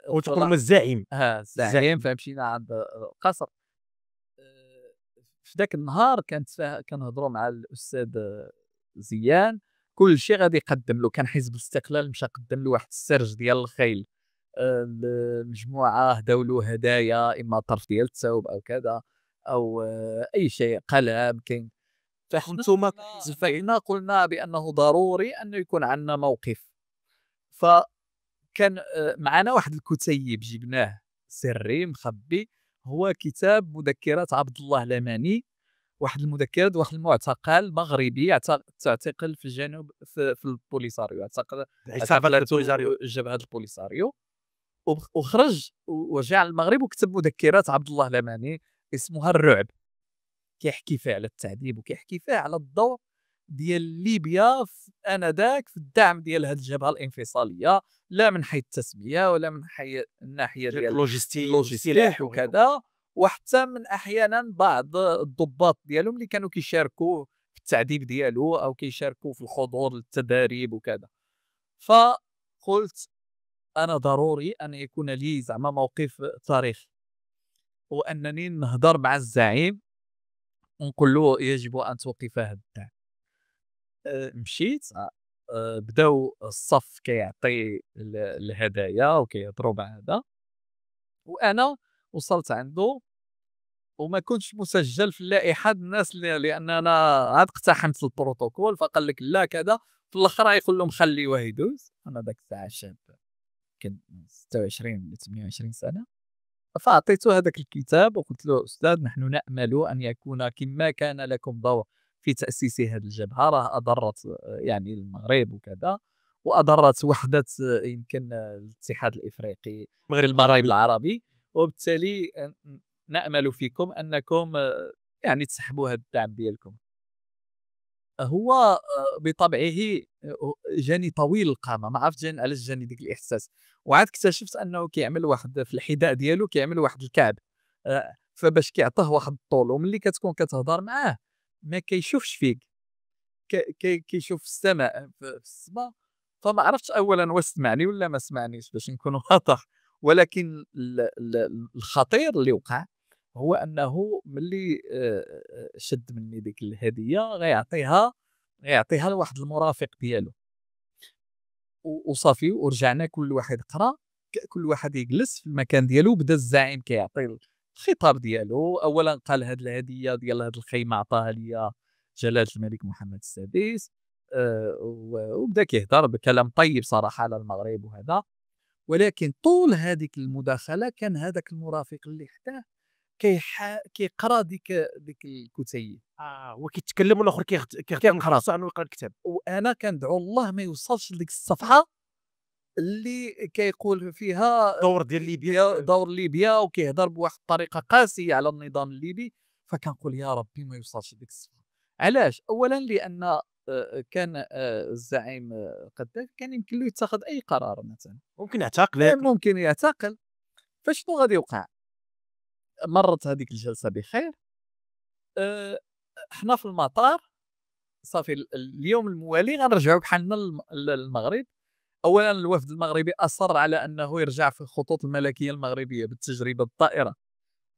وتكون هما الزعيم. الزعيم. فمشينا عند القصر. في ذاك النهار كنهضروا مع الأستاذ زيان، كلشي غادي يقدم له. كان حزب الاستقلال مشى قدم له واحد السرج ديال الخيل، المجموعة هداو له هدايا، إما طرف ديال الثوب أو كذا أو أي شيء، قلم كاين. وانتم فحنا قلنا بأنه ضروري أنه يكون عندنا موقف. فكان معنا واحد الكتيب جبناه سري مخبي، هو كتاب مذكرات عبد الله لماني، واحد المذكرات واحد المعتقل مغربي تعتقل في الجنوب في البوليساريو، اعتقلته جبهة البوليساريو. وخرج وجاء للمغرب وكتب مذكرات عبد الله لماني اسمها الرعب، كيحكي فيها على التعذيب وكيحكي فيها على الدور ديال ليبيا انذاك في الدعم ديال هذه الجبهه الانفصاليه، لا من حيث التسميه ولا من حيث الناحيه ديال اللوجستيك وكذا، وحتى من احيانا بعض الضباط ديالهم اللي كانوا كيشاركوا في التعذيب ديالو او كيشاركوا في الحضور للتداريب وكذا. فقلت انا ضروري ان يكون لي زعما موقف تاريخي، وانني نهضر مع الزعيم ونقول له يجب ان توقف هذا الدعم. مشيت. بداو الصف كيعطي الهدايا وكيهضروا مع هذا، وانا وصلت عنده وما كنتش مسجل في اللائحه الناس لان انا عاد اقتحمت البروتوكول. فقال لك لا كذا، في الاخر يقول لهم خليوه يدوز. انا ذاك الساعه شاب كنت 26 ولا 28 سنه. فأعطيته هذاك الكتاب وقلت له أستاذ نحن نأمل أن يكون كما كان لكم دور في تأسيس هذه الجبهة، راه أضرت يعني المغرب وكذا، وأضرت وحدة يمكن الاتحاد الإفريقي المغرب العربي، وبالتالي نأمل فيكم أنكم يعني تسحبوا هذا الدعم ديالكم. هو بطبعه جاني طويل القامه، ما عرفت علاش جاني ديك الاحساس. وعاد اكتشفت انه كيعمل واحد في الحذاء ديالو كيعمل واحد الكعب، فباش كيعطيه واحد الطول، وملي كتكون كتهضر معاه ما كيشوفش فيك، كيشوف السماء في السماء. فما عرفتش اولا واش سمعني ولا ما سمعنيش باش نكون واضح. ولكن الخطير اللي وقع هو انه ملي شد مني ديك الهديه غيعطيها لواحد المرافق ديالو، وصافي ورجعنا كل واحد قرا، كل واحد يجلس في المكان ديالو. بدا الزعيم كيعطي الخطاب ديالو. اولا قال هذه الهديه ديال هذا الخيمه عطاها لي جلاله الملك محمد السادس، وبدا كيهضر بكلام طيب صراحه على المغرب وهذا. ولكن طول هذيك المداخله كان هذاك المرافق اللي حداه كيقرا ديك الكتيب. هو كيتكلم والاخر كيقرا عنه ويقرا الكتاب. وانا كندعو الله ما يوصلش لديك الصفحه اللي كيقول فيها دور ليبيا وكيهضر بواحد الطريقه قاسيه على النظام الليبي. فكنقول يا ربي ما يوصلش لديك الصفحه. علاش؟ اولا لان كان الزعيم قداف كان يمكن له يتخذ اي قرار، مثلا ممكن يعتقل. فشنو غادي يوقع؟ مرت هذيك الجلسه بخير. حنا في المطار صافي اليوم الموالي غنرجعوا بحالنا للمغرب. اولا الوفد المغربي اصر على انه يرجع في الخطوط الملكيه المغربيه بالتجربه بالطائره،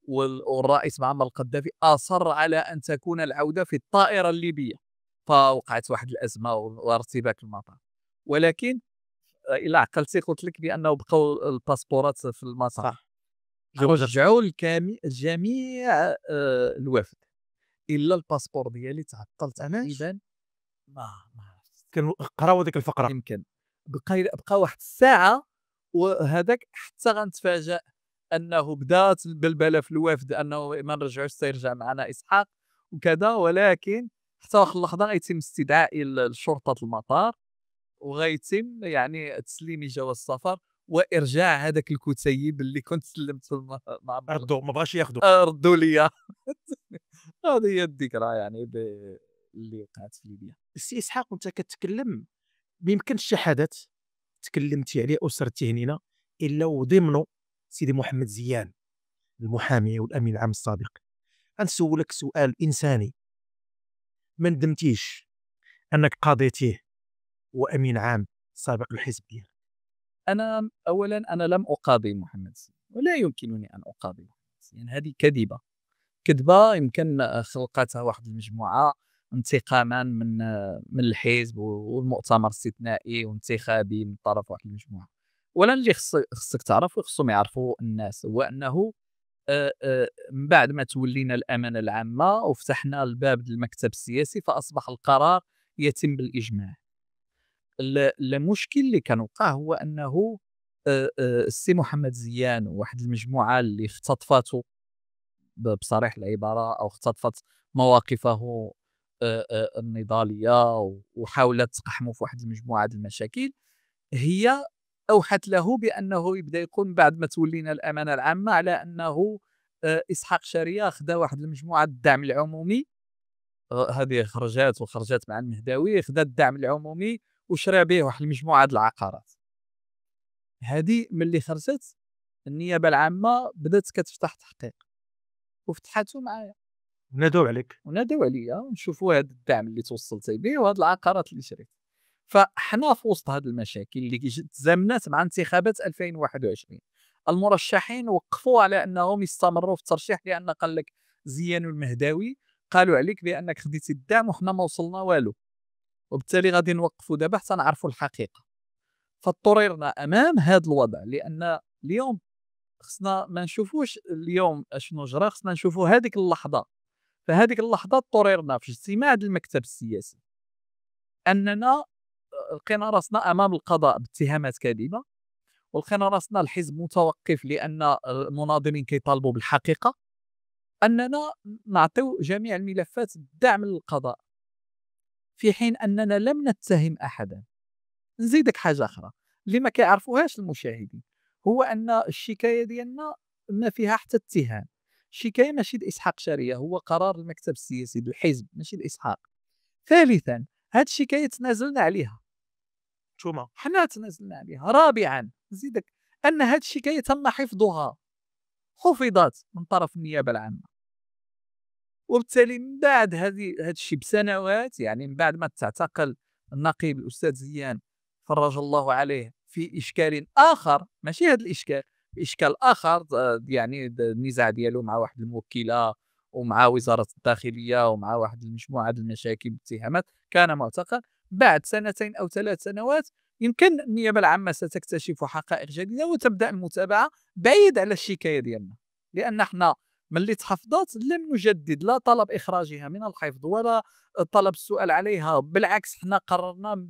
والرئيس معمر القذافي اصر على ان تكون العوده في الطائره الليبيه، فوقعت واحد الازمه وارتباك المطار. ولكن الا عقلتي قلت لك بانه بقوا الباسبورات في المطار، صح. رجعوا جميع الوفد الا الباسبور ديالي تعطل علاش؟ تقريبا. ما عرفتش. قراو هذيك الفقرة. يمكن بقى واحد الساعه، وهذاك حتى غنتفاجأ انه بدات البلبله في الوفد انه ما نرجعوش سيرجع معنا اسحاق وكذا. ولكن حتى واحد اللحظه غيتم استدعاء الشرطه المطار، وغيتم يعني تسليمي جواز السفر وارجاع هذاك الكتيب اللي كنت سلمت مع ردوا، ما بغاش ياخذوا. ردوا لي. هذه هي الذكرى يعني اللي وقعت في ليبيا. السي اسحاق وانت كتكلم، ما يمكنش شي حدث تكلمتي عليه او سردتيه هنا الا وضمنه سيدي محمد زيان المحامي والامين العام السابق. غنسولك سؤال انساني، ما ندمتيش انك قاضيتيه وامين عام سابق للحزب ديالك؟ انا اولا انا لم اقاضي محمد سي، ولا يمكنني ان اقاضي محمد سي، يعني هذه كذبه يمكن خلقتها واحد المجموعه انتقاما من الحزب والمؤتمر الاستثنائي وانتخابي من طرف واحد المجموعه. اولا اللي خصك تعرف وخصهم يعرفوا الناس هو انه من بعد ما تولينا الامانه العامه وفتحنا الباب للمكتب السياسي فاصبح القرار يتم بالاجماع. المشكل اللي كان وقع هو انه السي محمد زيان وواحد المجموعه اللي اختطفته بصريح العباره او اختطفت مواقفه النضاليه وحاولت تقحمه في واحد المجموعه ديال المشاكل، هي اوحت له بانه يبدا يقول بعد ما تولينا الامانه العامه على انه اسحاق شاريه خدا واحد المجموعه الدعم العمومي. هذه خرجت مع المهداوي، خدا الدعم العمومي وشرى به واحد المجموعه ديال العقارات. هذه ملي خرجت النيابه العامه بدات كتفتح تحقيق وفتحته معايا نادوا عليك. ونادوا عليا ونشوفوا هذا الدعم اللي توصلتي به وهذه العقارات اللي شريت. فحنا في وسط هذه المشاكل اللي تزامنت مع انتخابات 2021، المرشحين وقفوا على انهم يستمروا في الترشيح لان قال لك زيان المهداوي قالوا عليك بانك خديتي الدعم وحنا ما وصلنا والو، وبالتالي غادي نوقفوا دابا حتى نعرفوا الحقيقه. فاضطررنا امام هذا الوضع لان اليوم خصنا ما نشوفوش اليوم اشنو جرى، خصنا نشوفوا هذيك اللحظه. فهذيك اللحظه اضطررنا في اجتماع ديال المكتب السياسي اننا لقينا راسنا امام القضاء باتهامات كاذبه، ولقينا راسنا الحزب متوقف لان المناضلين كيطالبوا بالحقيقه، اننا نعطيو جميع الملفات الدعم للقضاء في حين اننا لم نتهم احدا. نزيدك حاجه اخرى اللي ما كيعرفوهاش المشاهدين، هو ان الشكايه ديالنا ما فيها حتى اتهام. الشكايه ماشي لاسحاق شاريه، هو قرار المكتب السياسي للحزب ماشي لاسحاق. ثالثا هاد الشكايه تنازلنا عليها، نتوما حنا تنازلنا عليها. رابعا نزيدك ان هاد الشكايه تم حفظها، حفظت من طرف النيابه العامه. وبالتالي من بعد هذا الشيء بسنوات، يعني من بعد ما تعتقل النقيب الاستاذ زيان فرج الله عليه في اشكال اخر، ماشي هذا الاشكال، في اشكال اخر يعني النزاع ديالو مع واحد الموكله ومع وزاره الداخليه ومع واحد المجموعه ديال المشاكل والاتهامات، كان معتقل. بعد سنتين او 3 سنوات يمكن النيابه العامه ستكتشف حقائق جديده وتبدا المتابعه بعيد على الشكايه ديالنا، لان احنا ملي تحفظت لم نجدد لا طلب اخراجها من الحفظ ولا طلب السؤال عليها. بالعكس حنا قررنا من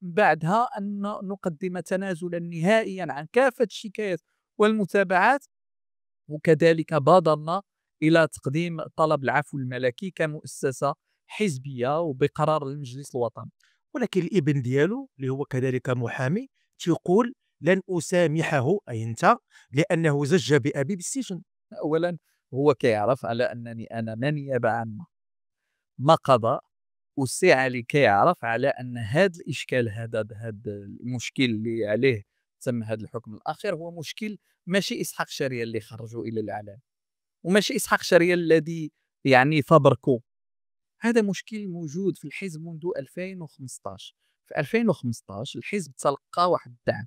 بعدها ان نقدم تنازلا نهائيا عن كافه الشكايات والمتابعات، وكذلك بادرنا الى تقديم طلب العفو الملكي كمؤسسه حزبيه وبقرار المجلس الوطني. ولكن الابن ديالو اللي هو كذلك محامي تيقول لن اسامحه، اي انت، لانه زج بابي بالسجن. اولا هو كيعرف على انني انا ما نيابه عامه ما قضاء، والسي علي كيعرف على ان هذا الاشكال، هذا المشكل اللي عليه تم هذا الحكم الاخير هو مشكل ماشي اسحاق شاريه اللي خرجوا الى الاعلام، وماشي اسحاق شاريه الذي يعني فبركوا. هذا مشكل موجود في الحزب منذ 2015، في 2015 الحزب تلقى واحد الدعم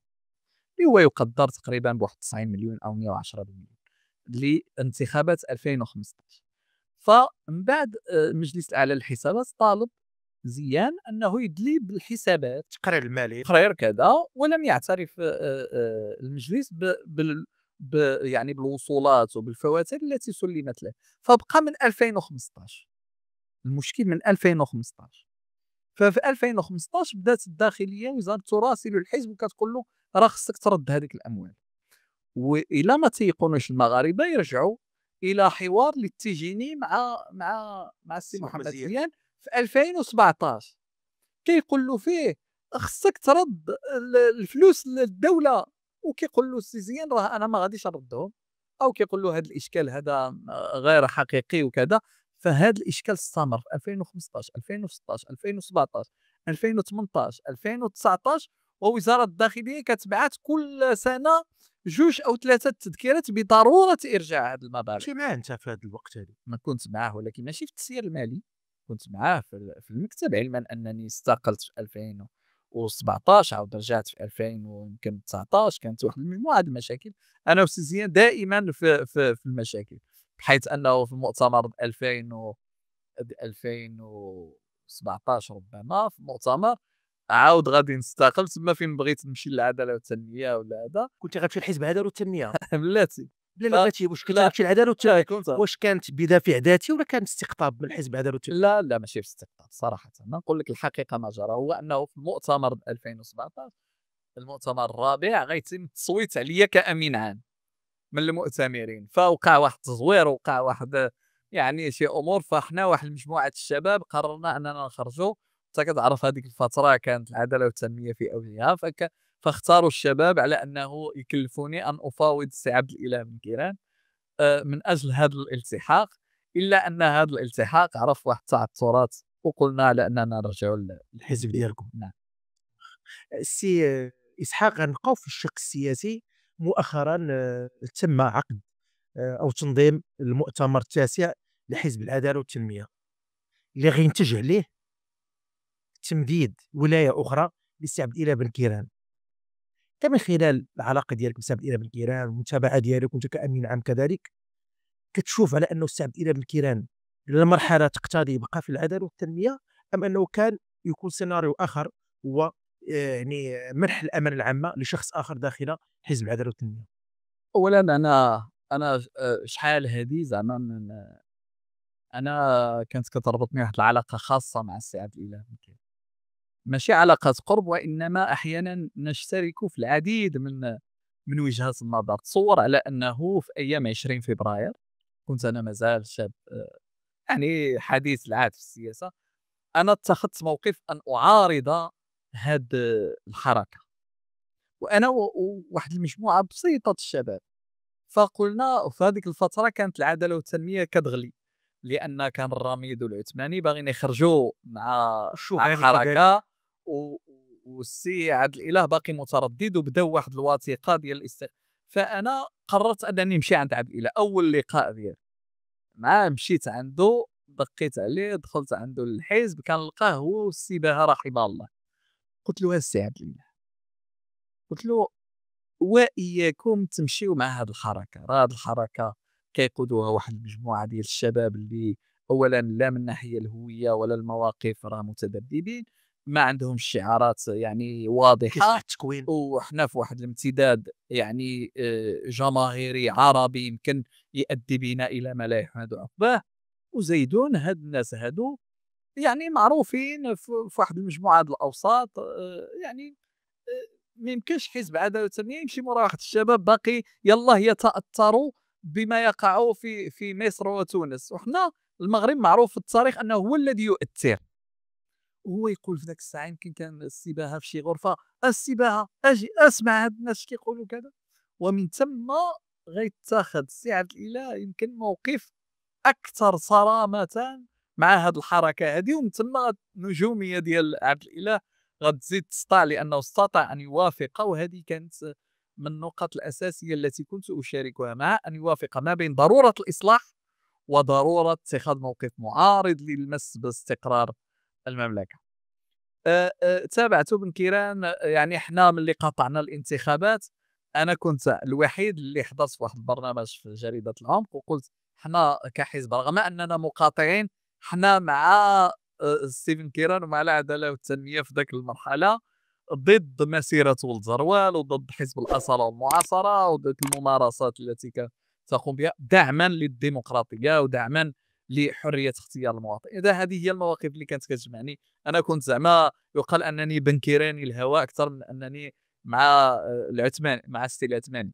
اللي هو يقدر تقريبا بواحد 90 مليون او 110 مليون لانتخابات 2015. فمن بعد المجلس الاعلى للحسابات طالب زيان انه يدلي بالحسابات التقرير المالي. تقرير كذا، ولم يعترف المجلس يعني بالوصولات وبالفواتير التي سلمت له. فبقى من 2015 المشكل من 2015. ففي 2015 بدات الداخليه وزاره تراسل الحزب وكتقول له راه خصك ترد هذيك الاموال، والا ما تيقونوش المغاربه يرجعوا الى حوار للتجيني مع السي محمد زيان في 2017 كيقول له فيه خصك ترد الفلوس للدوله، وكيقول له السي زيان راه انا ما غاديش نردهم، او كيقول له هذا الاشكال هذا غير حقيقي وكذا. فهذا الاشكال استمر في 2015 2016 2017 2018 2019، ووزاره الداخليه كتبعت كل سنه 2 أو 3 تذكيرات بضروره ارجاع هذه المبالغ. كنتي معاه انت في هذا الوقت هذا؟ ما كنت معاه، ولكن ماشي في التسيير المالي، كنت معاه في المكتب، علما انني استقلت في 2017 عاود رجعت في 2019. كانت واحد المجموعه د المشاكل، انا وسي زيان دائما في المشاكل، بحيث انه في المؤتمر 2017 ربما في المؤتمر عاود غادي نستقل تما فين بغيت نمشي للعداله والتنميه ولا هذا. كنت غتمشي لحزب العداله والتنميه؟ بلاتي لا لا بغيتي واش كنت غتمشي للعداله والتنميه؟ واش كانت بدافع ذاتي ولا كان استقطاب من حزب العداله والتنميه؟ لا لا ماشي في استقطاب صراحه. نقول لك الحقيقه ما جرى هو انه في المؤتمر 2017 المؤتمر الرابع غيتم التصويت عليا كامين عام من المؤتمرين، فوقع واحد التزوير وقع واحد يعني شي امور، فاحنا واحد مجموعه الشباب قررنا اننا نخرجوا. انت كتعرف هذيك الفتره كانت العداله والتنميه في اوجها، فاختاروا الشباب على انه يكلفوني ان افاوض السي عبد الاله بن كيران من اجل هذا الالتحاق، الا ان هذا الالتحاق عرف واحد التعثرات وقلنا على اننا نرجعوا الحزب ديالكم. نعم. السي اسحاق، غنبقاو في الشق السياسي. مؤخرا تم عقد او تنظيم المؤتمر التاسع لحزب العداله والتنميه اللي غينتج عليه تمديد ولايه اخرى للسي عبد الاله بن كيران. انت من خلال العلاقه ديالك بالسي عبد الاله بن كيران والمتابعه ديالك وانت كامين عام كذلك، كتشوف على انه السي عبد الاله بن كيران المرحله تقتضي يبقى في العداله والتنميه، ام انه كان يكون سيناريو اخر هو يعني منح الامانه العامه لشخص اخر داخل حزب العداله والتنميه؟ اولا انا شحال هذه زعما انا كانت كتربطني واحد العلاقه خاصه مع السي عبد الاله بن كيران، ماشي علاقه قرب، وانما احيانا نشترك في العديد من وجهات النظر. تصور على انه في ايام 20 فبراير كنت انا مازال شاب يعني حديث العهد في السياسه، انا اتخذت موقف ان اعارض هذه الحركه، وانا وواحد المجموعه بسيطه الشباب. فقلنا في هذيك الفتره كانت العداله والتنميه كتغلي، لان كان الرميد والعثماني باغيين يخرجوا مع الحركه، والسي عبد الاله باقي متردد، وبداو واحد الوثيقه ديال فانا قررت انني نمشي عند عبد الاله. اول لقاء ديالي معاه مشيت عنده، دقيت عليه، دخلت عنده للحزب، كنلقاه هو والسي باها رحمه الله. قلت له السي عبد الاله، قلت له واياكم تمشيو مع هذه الحركه، راه هذه الحركه كيقودوها واحد المجموعه ديال الشباب اللي اولا لا من ناحيه الهويه ولا المواقف راه متذبذبين، ما عندهمش شعارات يعني واضحه، التكوين، وحنا في واحد الامتداد يعني جماهيري عربي يمكن يؤدي بنا الى ما لا يحمد عقباه. وزيدون هاد الناس هادو يعني معروفين في واحد المجموعه ديال الاوساط، يعني ما يمكنش حزب عداله والتنميه يمشي مورا واحد الشباب باقي يلاه يتاثروا بما يقع في مصر وتونس، وحنا المغرب معروف في التاريخ انه هو الذي يؤثر. وهو يقول في ذاك الساعه يمكن كان السي باها في شي غرفه، السي باها اجي اسمع هاد الناس كيقولوا كذا. ومن ثم غيتاخذ السي عبد الاله يمكن موقف اكثر صرامه مع هذه الحركه هذه، ومن ثم النجوميه ديال عبد الاله غتزيد تسطع، لانه استطاع ان يوافق. وهذه كانت من النقط الاساسيه التي كنت اشاركها معه، ان يوافق ما بين ضروره الاصلاح وضروره اتخاذ موقف معارض للمس باستقرار المملكه. تابعته بنكيران. يعني حنا ملي قاطعنا الانتخابات انا كنت الوحيد اللي حضرت في واحد البرنامج في جريدة العمق وقلت حنا كحزب رغم اننا مقاطعين حنا مع ستيفن كيران ومع العدالة والتنمية في ذاك المرحلة ضد مسيرة ولد زروال وضد حزب الأصالة والمعاصرة وضد الممارسات التي كانت تقوم بها دعما للديمقراطية ودعما لحرية اختيار المواطن. إذا هذه هي المواقف اللي كانت كتجمعني. أنا كنت زعما يقال أنني بنكيراني الهوى أكثر من أنني مع العثماني مع ستي العثماني.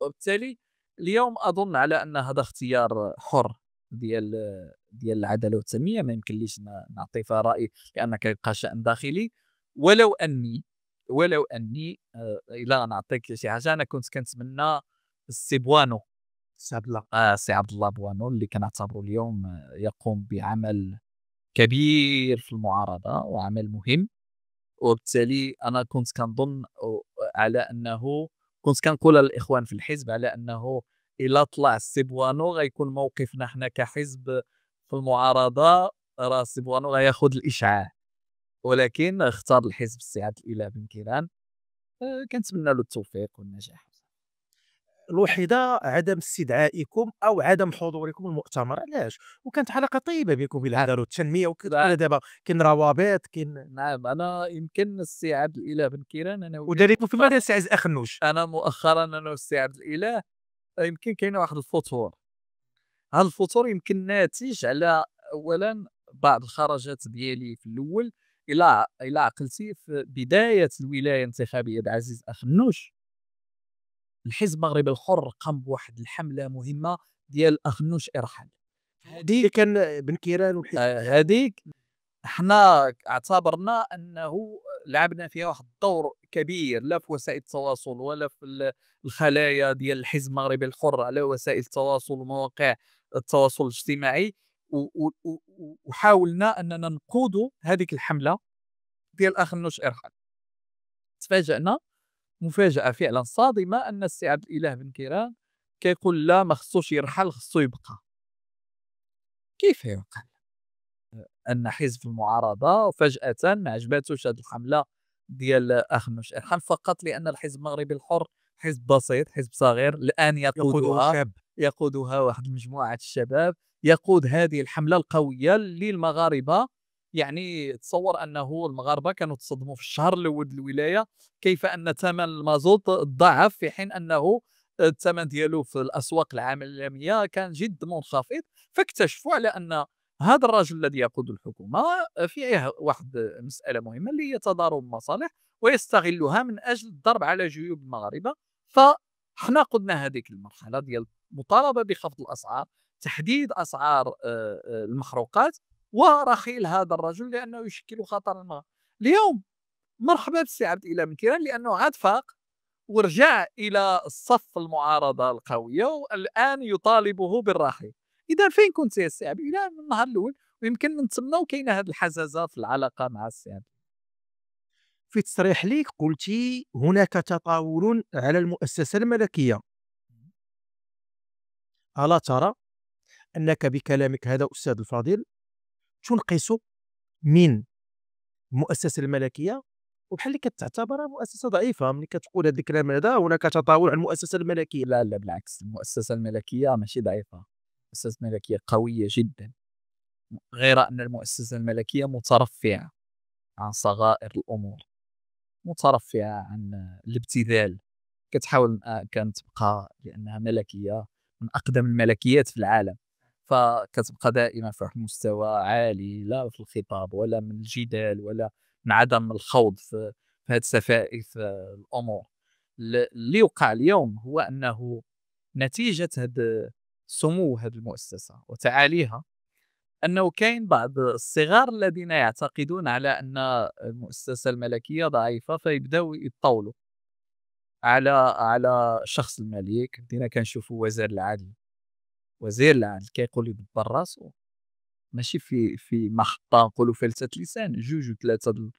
وبالتالي اليوم أظن على أن هذا اختيار حر ديال العدالة والتنمية ما يمكنليش نعطي فيها رأي لأن كيبقى شأن داخلي. ولو أني إلا نعطيك شي حاجة أنا كنت كنتمنى السي بوانو سابلا. سي عبد الله بوانو اللي كنعتبره اليوم يقوم بعمل كبير في المعارضة وعمل مهم. وبالتالي أنا كنت كنظن على أنه كنت كنقول للإخوان في الحزب على أنه إلا طلع السي بوانو غيكون موقفنا حنا كحزب في المعارضة راه السي بوانو غياخذ الإشعاع. ولكن اختار الحزب السي عبد الإله بن كيران. كنتمنى له التوفيق والنجاح. الوحيدة عدم استدعائكم أو عدم حضوركم المؤتمر، علاش؟ وكانت علاقة طيبة بينكم وبين العدالة والتنمية وكتقول دابا كاين روابط كاين. نعم أنا يمكن السي عبد الإله بن كيران أنا وذلك في ماذا السي عزيز أخنوش. أنا مؤخرا أنا والسي عبد الإله يمكن كاين واحد الفتور. هذا الفتور يمكن ناتج على أولا بعض الخرجات ديالي في الأول. إلا عقلتي في بداية الولاية الانتخابية بعزيز أخنوش الحزب المغربي الحر قام بواحد الحملة مهمة ديال أخنوش ارحل. اللي كان بن كيران والحزب. هذيك حنا اعتبرنا انه لعبنا فيها واحد الدور كبير لا في وسائل التواصل ولا في الخلايا ديال الحزب المغربي الحر على وسائل التواصل ومواقع التواصل الاجتماعي. وحاولنا اننا نقودوا هذيك الحمله ديال اخنوش ارحل. تفاجأنا مفاجأة فعلا صادمة أن السي عبد الإله بن كيران كيقول لا ما خصوش يرحل خصو يبقى. كيف يعقل أن حزب المعارضة وفجأة ما عجباتوش هذه الحملة ديال أخنوش ارحل فقط لأن الحزب المغربي الحر حزب بسيط حزب صغير الآن يقودها واحد المجموعة الشباب يقود هذه الحملة القوية للمغاربة. يعني تصور أنه المغاربة كانوا تصدموا في الشهر الأول الولاية كيف أن ثمن المازوت ضعف في حين أنه الثمن ديالو في الأسواق العالمية كان جد منخفض. فاكتشفوا على أن هذا الرجل الذي يقود الحكومة فيه واحد مسألة مهمة اللي هي تضارب المصالح ويستغلها من أجل الضرب على جيوب المغاربة. فاحنا قدنا هذيك المرحلة ديال المطالبة بخفض الأسعار تحديد أسعار المحروقات ورحيل هذا الرجل لأنه يشكل خطرا ما. اليوم مرحبا بالسي عبد الإله بن كيران لأنه عاد فاق ورجع إلى الصف المعارضة القوية والآن يطالبه بالرحيل. إذا فين كنت يا سي عبد الإله من النهار الأول؟ ويمكن نتسناو كاينه هذه الحزازة في العلاقة مع السي عبد. في تصريح ليك قلتي هناك تطاول على المؤسسة الملكية. ألا ترى أنك بكلامك هذا أستاذ الفاضل تنقص من المؤسسة الملكية وبحال اللي كتعتبرها مؤسسة ضعيفة ملي كتقول هذا الكلام هذا هناك تطاول على المؤسسة الملكية؟ لا لا بالعكس المؤسسة الملكية ماشي ضعيفة. المؤسسة الملكية قوية جدا غير أن المؤسسة الملكية مترفعة عن صغائر الأمور مترفعة عن الابتذال. كتحاول كانت تبقى لأنها ملكية من أقدم الملكيات في العالم فكتبقى دائما في واحد المستوى عالي لا في الخطاب ولا من الجدال ولا من عدم الخوض في هذه سفائف الأمور. اللي وقع اليوم هو أنه نتيجة سمو هذه المؤسسة وتعاليها أنه كاين بعض الصغار الذين يعتقدون على أن المؤسسة الملكية ضعيفة فيبداو يتطاولوا على شخص الملك. بدينا كنشوفوا وزير العدل كيقول يدبر راسو ماشي في محطة نقولوا فلتة لسان جوج وثلاثة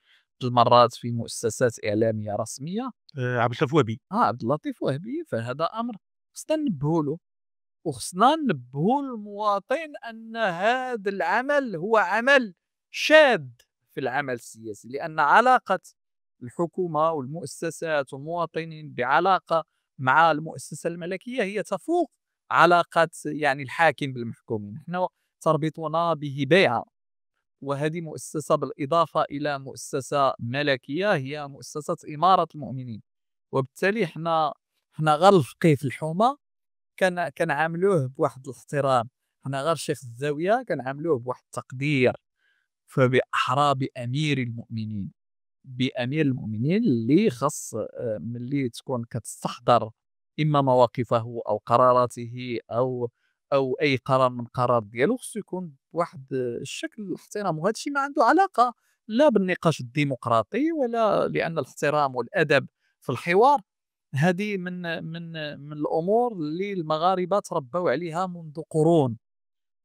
المرات في مؤسسات إعلامية رسمية. عبد اللطيف وهبي. عبد اللطيف وهبي فهذا أمر خصنا ننبهوا له وخصنا ننبهوا للمواطن أن هذا العمل هو عمل شاذ في العمل السياسي، لأن علاقة الحكومة والمؤسسات والمواطنين بعلاقة مع المؤسسة الملكية هي تفوق علاقة يعني الحاكم بالمحكومين. نحن تربطنا به بيعة، وهذه مؤسسة بالإضافة إلى مؤسسة ملكية هي مؤسسة إمارة المؤمنين. وبالتالي حنا غير الفقيه في الحومة كنعاملوه بواحد الاحترام، حنا غير شيخ الزاوية كنعاملوه بواحد التقدير. فبأحرى بأمير المؤمنين اللي خاص ملي تكون كتستحضر إما مواقفه أو قراراته أو أي قرار من قرار ديالو خصو يكون بواحد الشكل الاحترام. وهذا الشيء ما عنده علاقة لا بالنقاش الديمقراطي ولا، لأن الاحترام والأدب في الحوار هذه من الأمور اللي المغاربة تربوا عليها منذ قرون،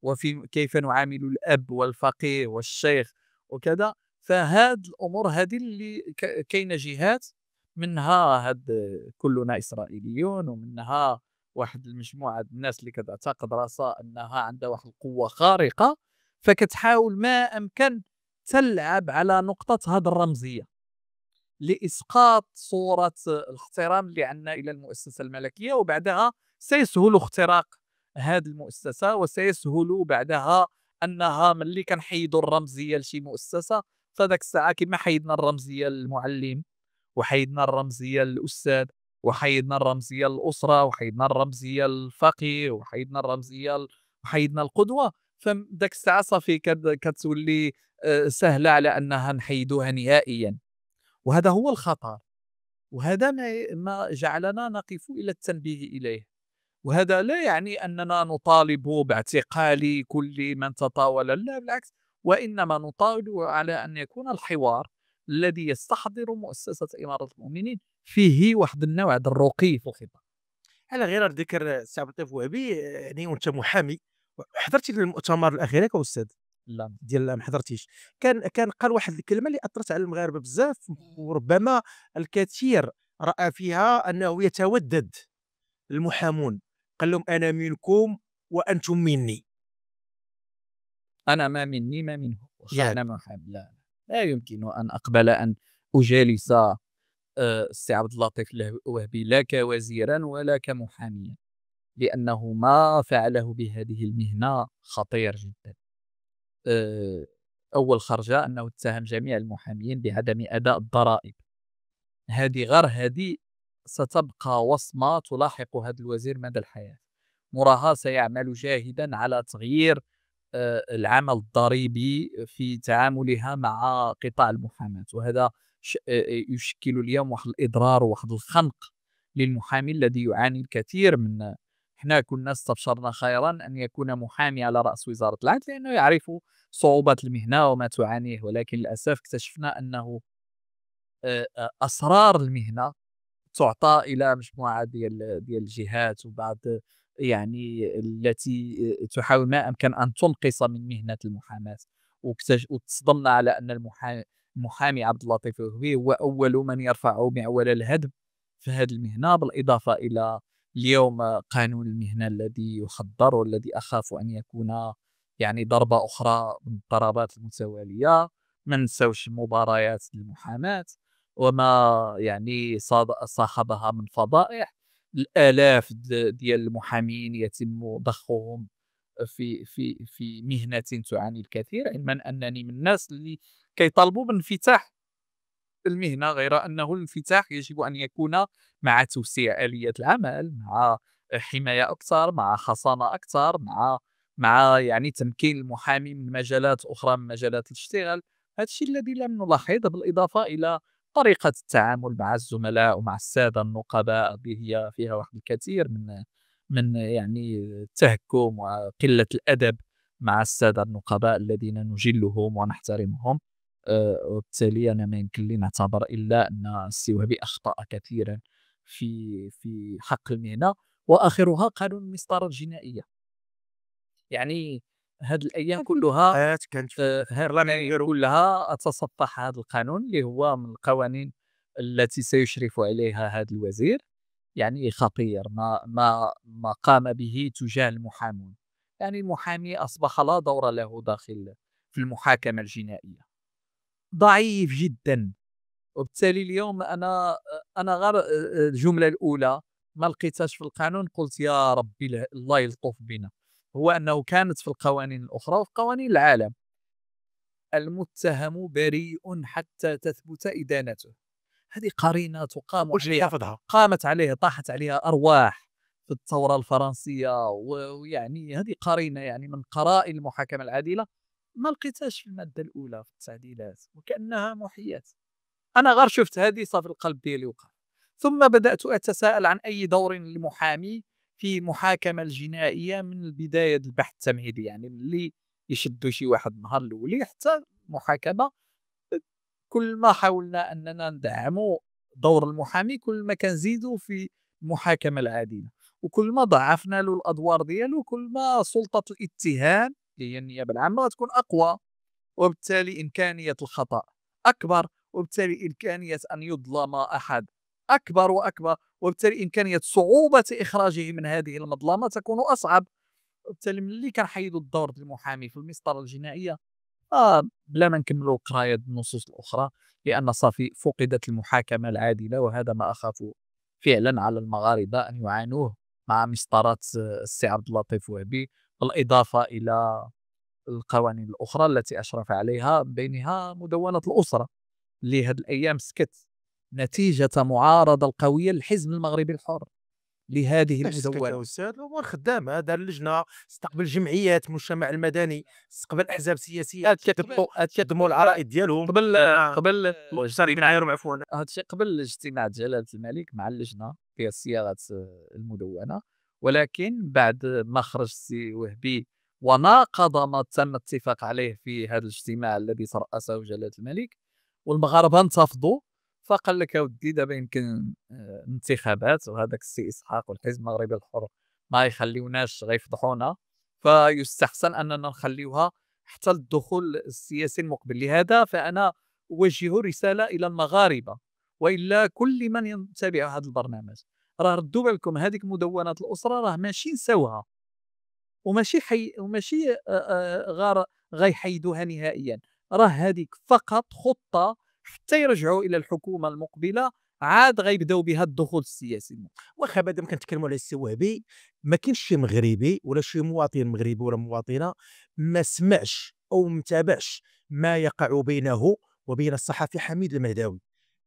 وفي كيف نعامل الأب والفقيه والشيخ وكذا. فهاد الأمور هذه اللي كاينة جهات منها هاد كلنا إسرائيليون، ومنها واحد المجموعة د الناس اللي كتعتقد راسها أنها عندها واحد القوة خارقة، فكتحاول ما أمكن تلعب على نقطة هاد الرمزية لإسقاط صورة الاحترام اللي عندنا إلى المؤسسة الملكية. وبعدها سيسهل اختراق هذه المؤسسة، وسيسهل بعدها أنها ملي كنحيدوا الرمزية لشي مؤسسة، فذاك الساعة كما حيدنا الرمزية للمعلم، وحيدنا الرمزية للأستاذ، وحيدنا الرمزية للأسرة، وحيدنا الرمزية للفقيه، وحيدنا القدوة، فذاك الساعة صافي كتولي سهلة على أنها نحيدوها نهائيا. وهذا هو الخطر، وهذا ما جعلنا نقف إلى التنبيه إليه. وهذا لا يعني أننا نطالب باعتقال كل من تطاول، لا بالعكس، وإنما نطالب على أن يكون الحوار الذي يستحضر مؤسسة إمارة المؤمنين فيه واحد النوع د الرقي في الخطاب. على غرار ذكر السي عبد اللطيف وهبي، يعني وانت محامي، حضرتي المؤتمر الاخير ياك استاذ لا، ديال ما حضرتيش؟ كان قال واحد الكلمه اللي اثرت على المغاربه بزاف، وربما الكثير راى فيها انه يتودد المحامون. قال لهم انا منكم وانتم مني. أنا ما مني ما منه، ياك. وصحنا محامي. لا، لا يمكن أن أقبل أن أجالس السي عبد اللطيف الوهبي لا كوزيرا ولا كمحاميا، لأنه ما فعله بهذه المهنة خطير جدا. آه، أول خرجة أنه اتهم جميع المحامين بعدم أداء الضرائب. هذه ستبقى وصمة تلاحق هذا الوزير مدى الحياة. مراها سيعمل جاهدا على تغيير العمل الضريبي في تعاملها مع قطاع المحاماة، وهذا يشكل اليوم واحد الإضرار وواحد الخنق للمحامي الذي يعاني الكثير من. احنا كنا استبشرنا خيرا أن يكون محامي على رأس وزارة العدل، لأنه يعرف صعوبات المهنة وما تعانيه، ولكن للأسف اكتشفنا أنه أسرار المهنة تعطى إلى مجموعة ديال الجهات، وبعض يعني التي تحاول ما أمكن أن تنقص من مهنة المحاماة. وتصدمنا على أن المحامي عبد اللطيف الوهبي هو أول من يرفع معول الهدم في هذه المهنة، بالإضافة إلى اليوم قانون المهنة الذي يحضر، والذي أخاف أن يكون يعني ضربة أخرى من الضربات المتوالية. ما نساوش مباريات المحاماة وما يعني صاحبها من فضائح. الآلاف ديال المحامين يتم ضخهم في مهنة تعاني الكثير، علما أنني من الناس اللي كيطالبوا بانفتاح المهنة، غير أنه الانفتاح يجب أن يكون مع توسيع آلية العمل، مع حماية أكثر، مع حصانة أكثر، مع يعني تمكين المحامي من مجالات أخرى من مجالات الاشتغال. هذا الشيء الذي لم نلاحظه، بالإضافة إلى طريقة التعامل مع الزملاء ومع السادة النقباء، هي فيها واحد الكثير من يعني التهكم وقلة الأدب مع السادة النقباء الذين نجلهم ونحترمهم. وبالتالي أنا ما يمكن لي نعتبر إلا أن السي وهبي أخطأ كثيرا في حق المهنة، وآخرها قانون المسطرة الجنائية. يعني هذه الأيام كلها كانت كلها أتصفح هذا القانون اللي هو من القوانين التي سيشرف عليها هذا الوزير. يعني خطير ما قام به تجاه المحامون. يعني المحامي أصبح لا دور له داخل في المحاكمة الجنائية. ضعيف جدا. وبالتالي اليوم انا غير الجمله الاولى ما لقيتهاش في القانون، قلت يا ربي الله يلطف بنا، هو انه كانت في القوانين الاخرى وفي قوانين العالم. المتهم بريء حتى تثبت ادانته. هذه قرينه تقام كلشي عليها، حافظها. قامت عليها، طاحت عليها ارواح في الثوره الفرنسيه، ويعني هذه قرينه يعني من قرائن المحاكمه العادله، ما لقيتهاش في الماده الاولى في التعديلات، وكانها محيات. أنا غير شفت هذه صافي القلب ديالي وقع. ثم بدأت أتساءل عن أي دور للمحامي في المحاكمة الجنائية من بداية البحث التمهيدي، يعني ملي يشدوا شي واحد النهار الأولي حتى المحاكمة. كل ما حاولنا أننا ندعموا دور المحامي كل ما كنزيدوا في المحاكمة العادلة، وكل ما ضعفنا له الأدوار ديالو كل ما سلطة الاتهام هي النيابة العامة غتكون أقوى، وبالتالي إمكانية الخطأ أكبر، وبالتالي إمكانية أن يظلم أحد أكبر وأكبر، وبالتالي إمكانية صعوبة إخراجه من هذه المظلمة تكون أصعب. وبالتالي ملي كنحيدوا الدور ديال المحامي في المسطرة الجنائية، بلا ما نكملوا القراية النصوص الأخرى، لأن صافي فقدت المحاكمة العادلة، وهذا ما أخاف فعلا على المغاربة أن يعانوه مع مسطرات السي عبد اللطيف وهبي، بالإضافة إلى القوانين الأخرى التي أشرف عليها، بينها مدونة الأسرة اللي هذه الأيام سكت نتيجة معارضة القوية للحزب المغربي الحر لهذه علاش سكت المدونة. أستاذ؟ الأمور خدامة، دار اللجنة، استقبل جمعيات المجتمع المدني، استقبل أحزاب سياسية قدموا العرائض ديالهم. قبل واجتري معاييرهم عفوا. هذا الشيء قبل اجتماع جلالة الملك مع اللجنة في صياغة المدونة، ولكن بعد ما خرج السي وهبي وناقض ما تم الاتفاق عليه في هذا الاجتماع الذي ترأسه جلالة الملك، والمغاربة انتفضوا، فقال لك اودي دابا يمكن انتخابات، وهذاك السي اسحاق والحزب المغربي الحر ما يخليوناش غيفضحونا، فيستحسن اننا نخليوها حتى الدخول السياسي المقبل. لهذا فانا اوجه رساله الى المغاربه والا كل من يتابع هذا البرنامج، راه ردوا بالكم هذيك مدونات الاسره راه ماشي نساوها، وماشي غار غيحيدوها نهائيا، راه هذيك فقط خطه حتى يرجعوا الى الحكومه المقبله، عاد غيبداو بها الدخول السياسي. واخا بعدا ما كنتكلموا على السي وهبي، ما كاينش شي مغربي ولا شي مواطن مغربي ولا مواطنه ما سمعش او ما تابعش ما يقع بينه وبين الصحفي حميد المهداوي.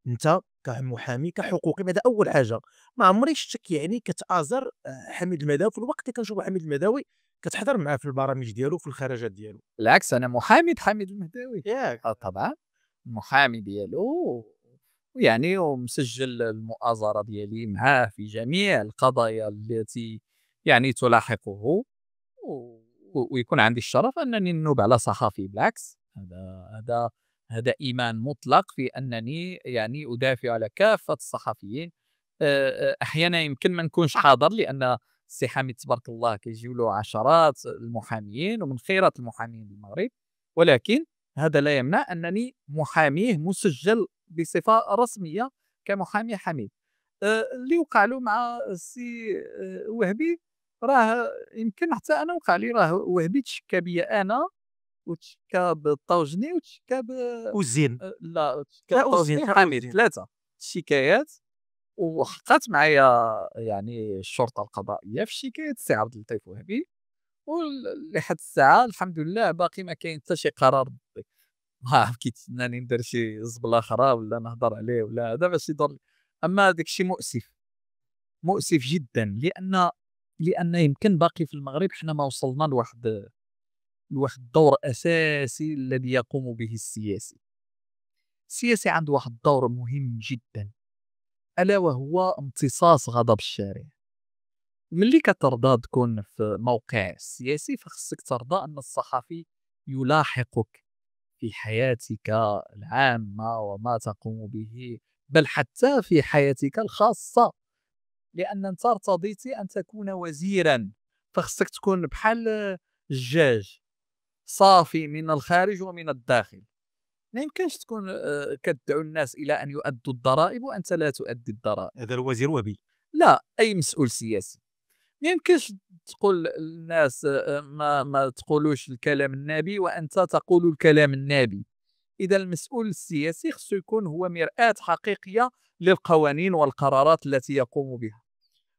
انت كمحامي كحقوقي، هذا اول حاجه. ما عمري شفتك يعني كتآزر حميد المهداوي في الوقت اللي كنشوف حميد المهداوي كتحضر معاه في البرامج ديالو في الخرجات ديالو. بالعكس انا محامي حميد المهداوي، ياك طبعا محامي ديالو، ويعني ومسجل المؤازرة ديالي معاه في جميع القضايا التي يعني تلاحقه، ويكون عندي الشرف أنني ننوب على صحفي. بالعكس هذا إيمان مطلق في أنني يعني أدافع على كافة الصحفيين. أحيانا يمكن ما نكونش حاضر لأن السي حميد تبارك الله كيجيو له عشرات المحاميين ومن خيرات المحامين بالمغرب، ولكن هذا لا يمنع أنني محاميه مسجل بصفة رسمية كمحامي حميد. اللي وقع له مع السي وهبي راه يمكن حتى انا وقع لي، راه وهبي تشكى بيا انا، وتشكى بالطوجني، وتشكى وزين. لا تشكى لا بالطوجني وزين حميد، ثلاثه شكايات. وحققت معايا يعني الشرطه القضائيه في شكايه السي عبد اللطيف وهبي، ولحد الساعه الحمد لله باقي ما كاين حتى شي قرار ضدي. ما كيتسناني ندير شي زبله اخرى ولا نهضر عليه ولا هذا باش يضر. اما داك الشيء مؤسف، مؤسف جدا، لان يمكن باقي في المغرب حنا ما وصلنا لواحد الدور اساسي الذي يقوم به السياسي. السياسي عنده واحد الدور مهم جدا، الا وهو امتصاص غضب الشارع. ملي كترضى تكون في موقع سياسي فخصك ترضى ان الصحفي يلاحقك في حياتك العامة وما تقوم به، بل حتى في حياتك الخاصة، لأن أنت ارتضيت أن تكون وزيرا، فخصك تكون بحال الجاج صافي من الخارج ومن الداخل. ما يمكنش تكون كتدعو الناس إلى أن يؤدوا الضرائب وأنت لا تؤدي الضرائب. هذا الوزير وهبي. لا، أي مسؤول سياسي ما يمكنش تقول للناس ما تقولوش الكلام النابي وأنت تقول الكلام النابي. إذا المسؤول السياسي خصو يكون هو مرآة حقيقية للقوانين والقرارات التي يقوم بها.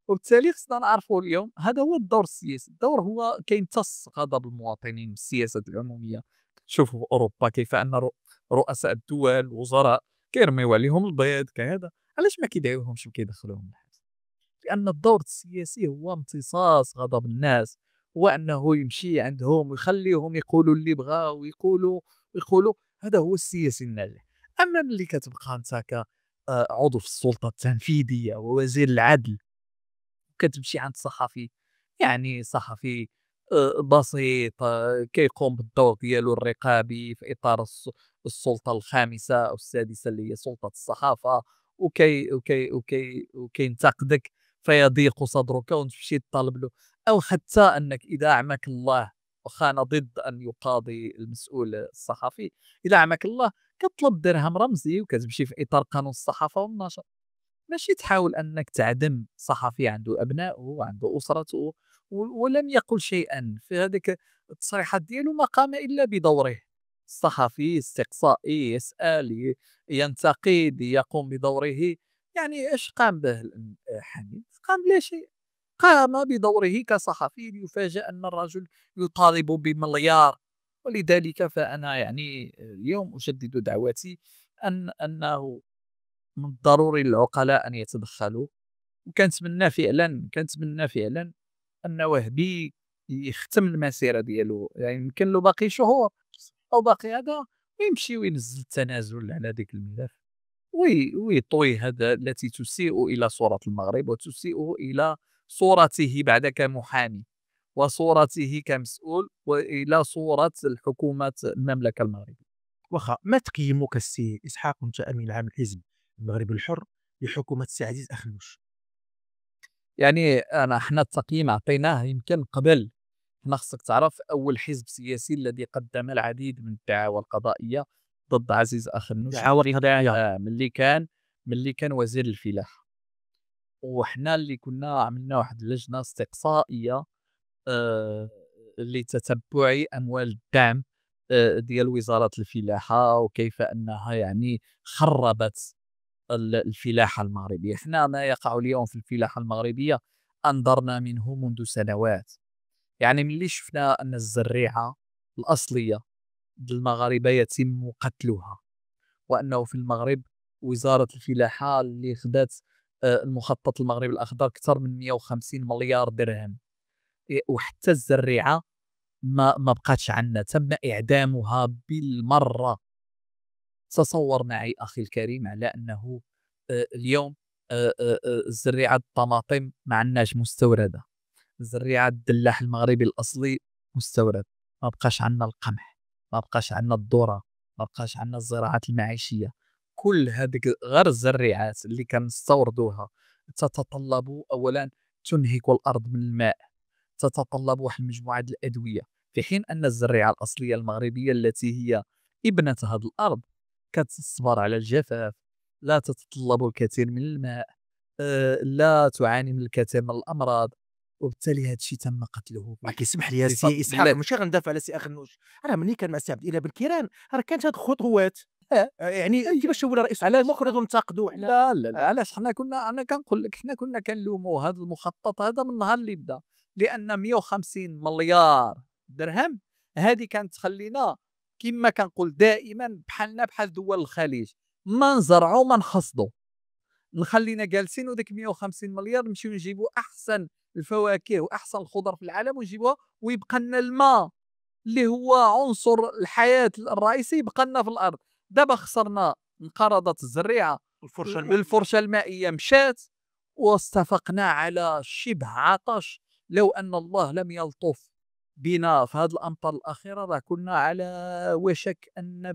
وبالتالي خصنا نعرفوا اليوم هذا هو الدور السياسي. الدور هو كيمتص غضب المواطنين بالسياسات العمومية. شوفوا في أوروبا كيف أن رؤساء الدول الوزراء كيرميو عليهم البيض كهذا، علاش ما كيدعيوهمش وكيدخلوهم الحبس؟ لأن الدور السياسي هو امتصاص غضب الناس، هو أنه يمشي عندهم ويخليهم يقولوا اللي بغاو ويقولوا. هذا هو السياسي الناجح. أما ملي كتبقى أنت كعضو في السلطة التنفيذية ووزير العدل كتمشي عند صحفي، يعني صحفي بسيط كيقوم بالدور ديالو الرقابي في إطار السلطة الخامسة أو السادسة اللي هي سلطة الصحافة، وكينتقدك فيضيق صدرك وتمشي تطالب له. أو حتى أنك إذا عمك الله، واخا أنا ضد أن يقاضي المسؤول الصحفي، إذا عمك الله كطلب درهم رمزي وكتمشي في إطار قانون الصحافة والنشر. ماشي تحاول أنك تعدم صحفي عنده أبناءه وعنده أسرته ولم يقل شيئا في هذيك التصريحات ديالو، ما قام إلا بدوره. الصحفي استقصائي، يسأل، ينتقد، يقوم بدوره. يعني ايش قام به حميد؟ قام لا شيء. قام بدوره كصحفي ليفاجأ أن الرجل يطالب بمليار. ولذلك فأنا يعني اليوم أجدد دعوتي أنه من الضروري للعقلاء أن يتدخلوا. وكنتمنى فعلا أن وهبي يختم المسيرة ديالو، يعني يمكن له باقي شهور أو باقي هذا، ويمشي وينزل التنازل على ذاك الملف ويطوي هذا التي تسيء إلى صورة المغرب وتسيء إلى صورته بعد كمحامي وصورته كمسؤول وإلى صورة الحكومة المملكة المغربية. واخا ما تقييمك السي اسحاق وانت امين عام الحزب المغربي الحر لحكومه السي عزيز اخنوش؟ يعني حنا التقييم عطيناه يمكن قبل. حنا خصك تعرف أول حزب سياسي الذي قدم العديد من الدعاوى القضائية ضد عزيز أخنوش دعاوى قضائيه. ملي كان وزير الفلاحة. وحنا اللي كنا عملنا واحد اللجنة استقصائية آه، لتتبع أموال الدعم ديال وزارة الفلاحة وكيف أنها يعني خربت الفلاحة المغربية. احنا ما يقع اليوم في الفلاحة المغربية أنظرنا منه منذ سنوات. يعني ملي شفنا أن الزريعة الأصلية للمغاربة يتم قتلها، وأنه في المغرب وزارة الفلاحة اللي خدات المخطط المغربي الأخضر أكثر من 150 مليار درهم، وحتى الزريعة ما بقاتش عندنا، تم إعدامها بالمرة. تصور معي أخي الكريم على أنه اليوم زريعة الطماطم ما عندناش مستوردة، زريعة الدلاح المغربي الأصلي مستورد، ما بقاش عندنا القمح، ما بقاش عندنا الذرة، ما بقاش عندنا الزراعات المعيشية. كل هذيك غير الزريعات اللي كنستوردوها تتطلب أولا تنهك الأرض من الماء، تتطلب واحد المجموعة د الأدوية، في حين أن الزريعة الأصلية المغربية التي هي ابنة هذه الأرض كتصبر على الجفاف، لا تتطلب الكثير من الماء، لا تعاني من الكثير من الأمراض. وبالتالي هذا الشيء تم قتله ما كيسمح لي يا بفضل سي اسحاق، ماشي غندافع على سي اخنوش، راه ملي كان مع سي عبد الاله بالكيران راه كانت هاد الخطوات. يعني كيفاش هو رئيس على المخرج وننتقدوا حنا. لا لا لا، علاش حنا كنا، انا كنقول لك حنا كنا كنلوموا هذا المخطط هذا من النهار اللي بدا، لان 150 مليار درهم هذه كانت تخلينا كما كنقول دائما بحالنا بحال دول الخليج، ما نزرعوا ما نحصدوا، نخلينا جالسين وديك 150 مليار نمشيو نجيبوا احسن الفواكه واحسن الخضر في العالم ونجيبوها، ويبقى لنا الماء اللي هو عنصر الحياة الرئيسي يبقى لنا في الأرض. دابا خسرنا، انقرضت الزريعة، الفرشه المائيه. الفرشة المائية مشات، واستفقنا على شبه عطش. لو أن الله لم يلطف بنا في هذه الأمطار الأخيرة راه كنا على وشك أن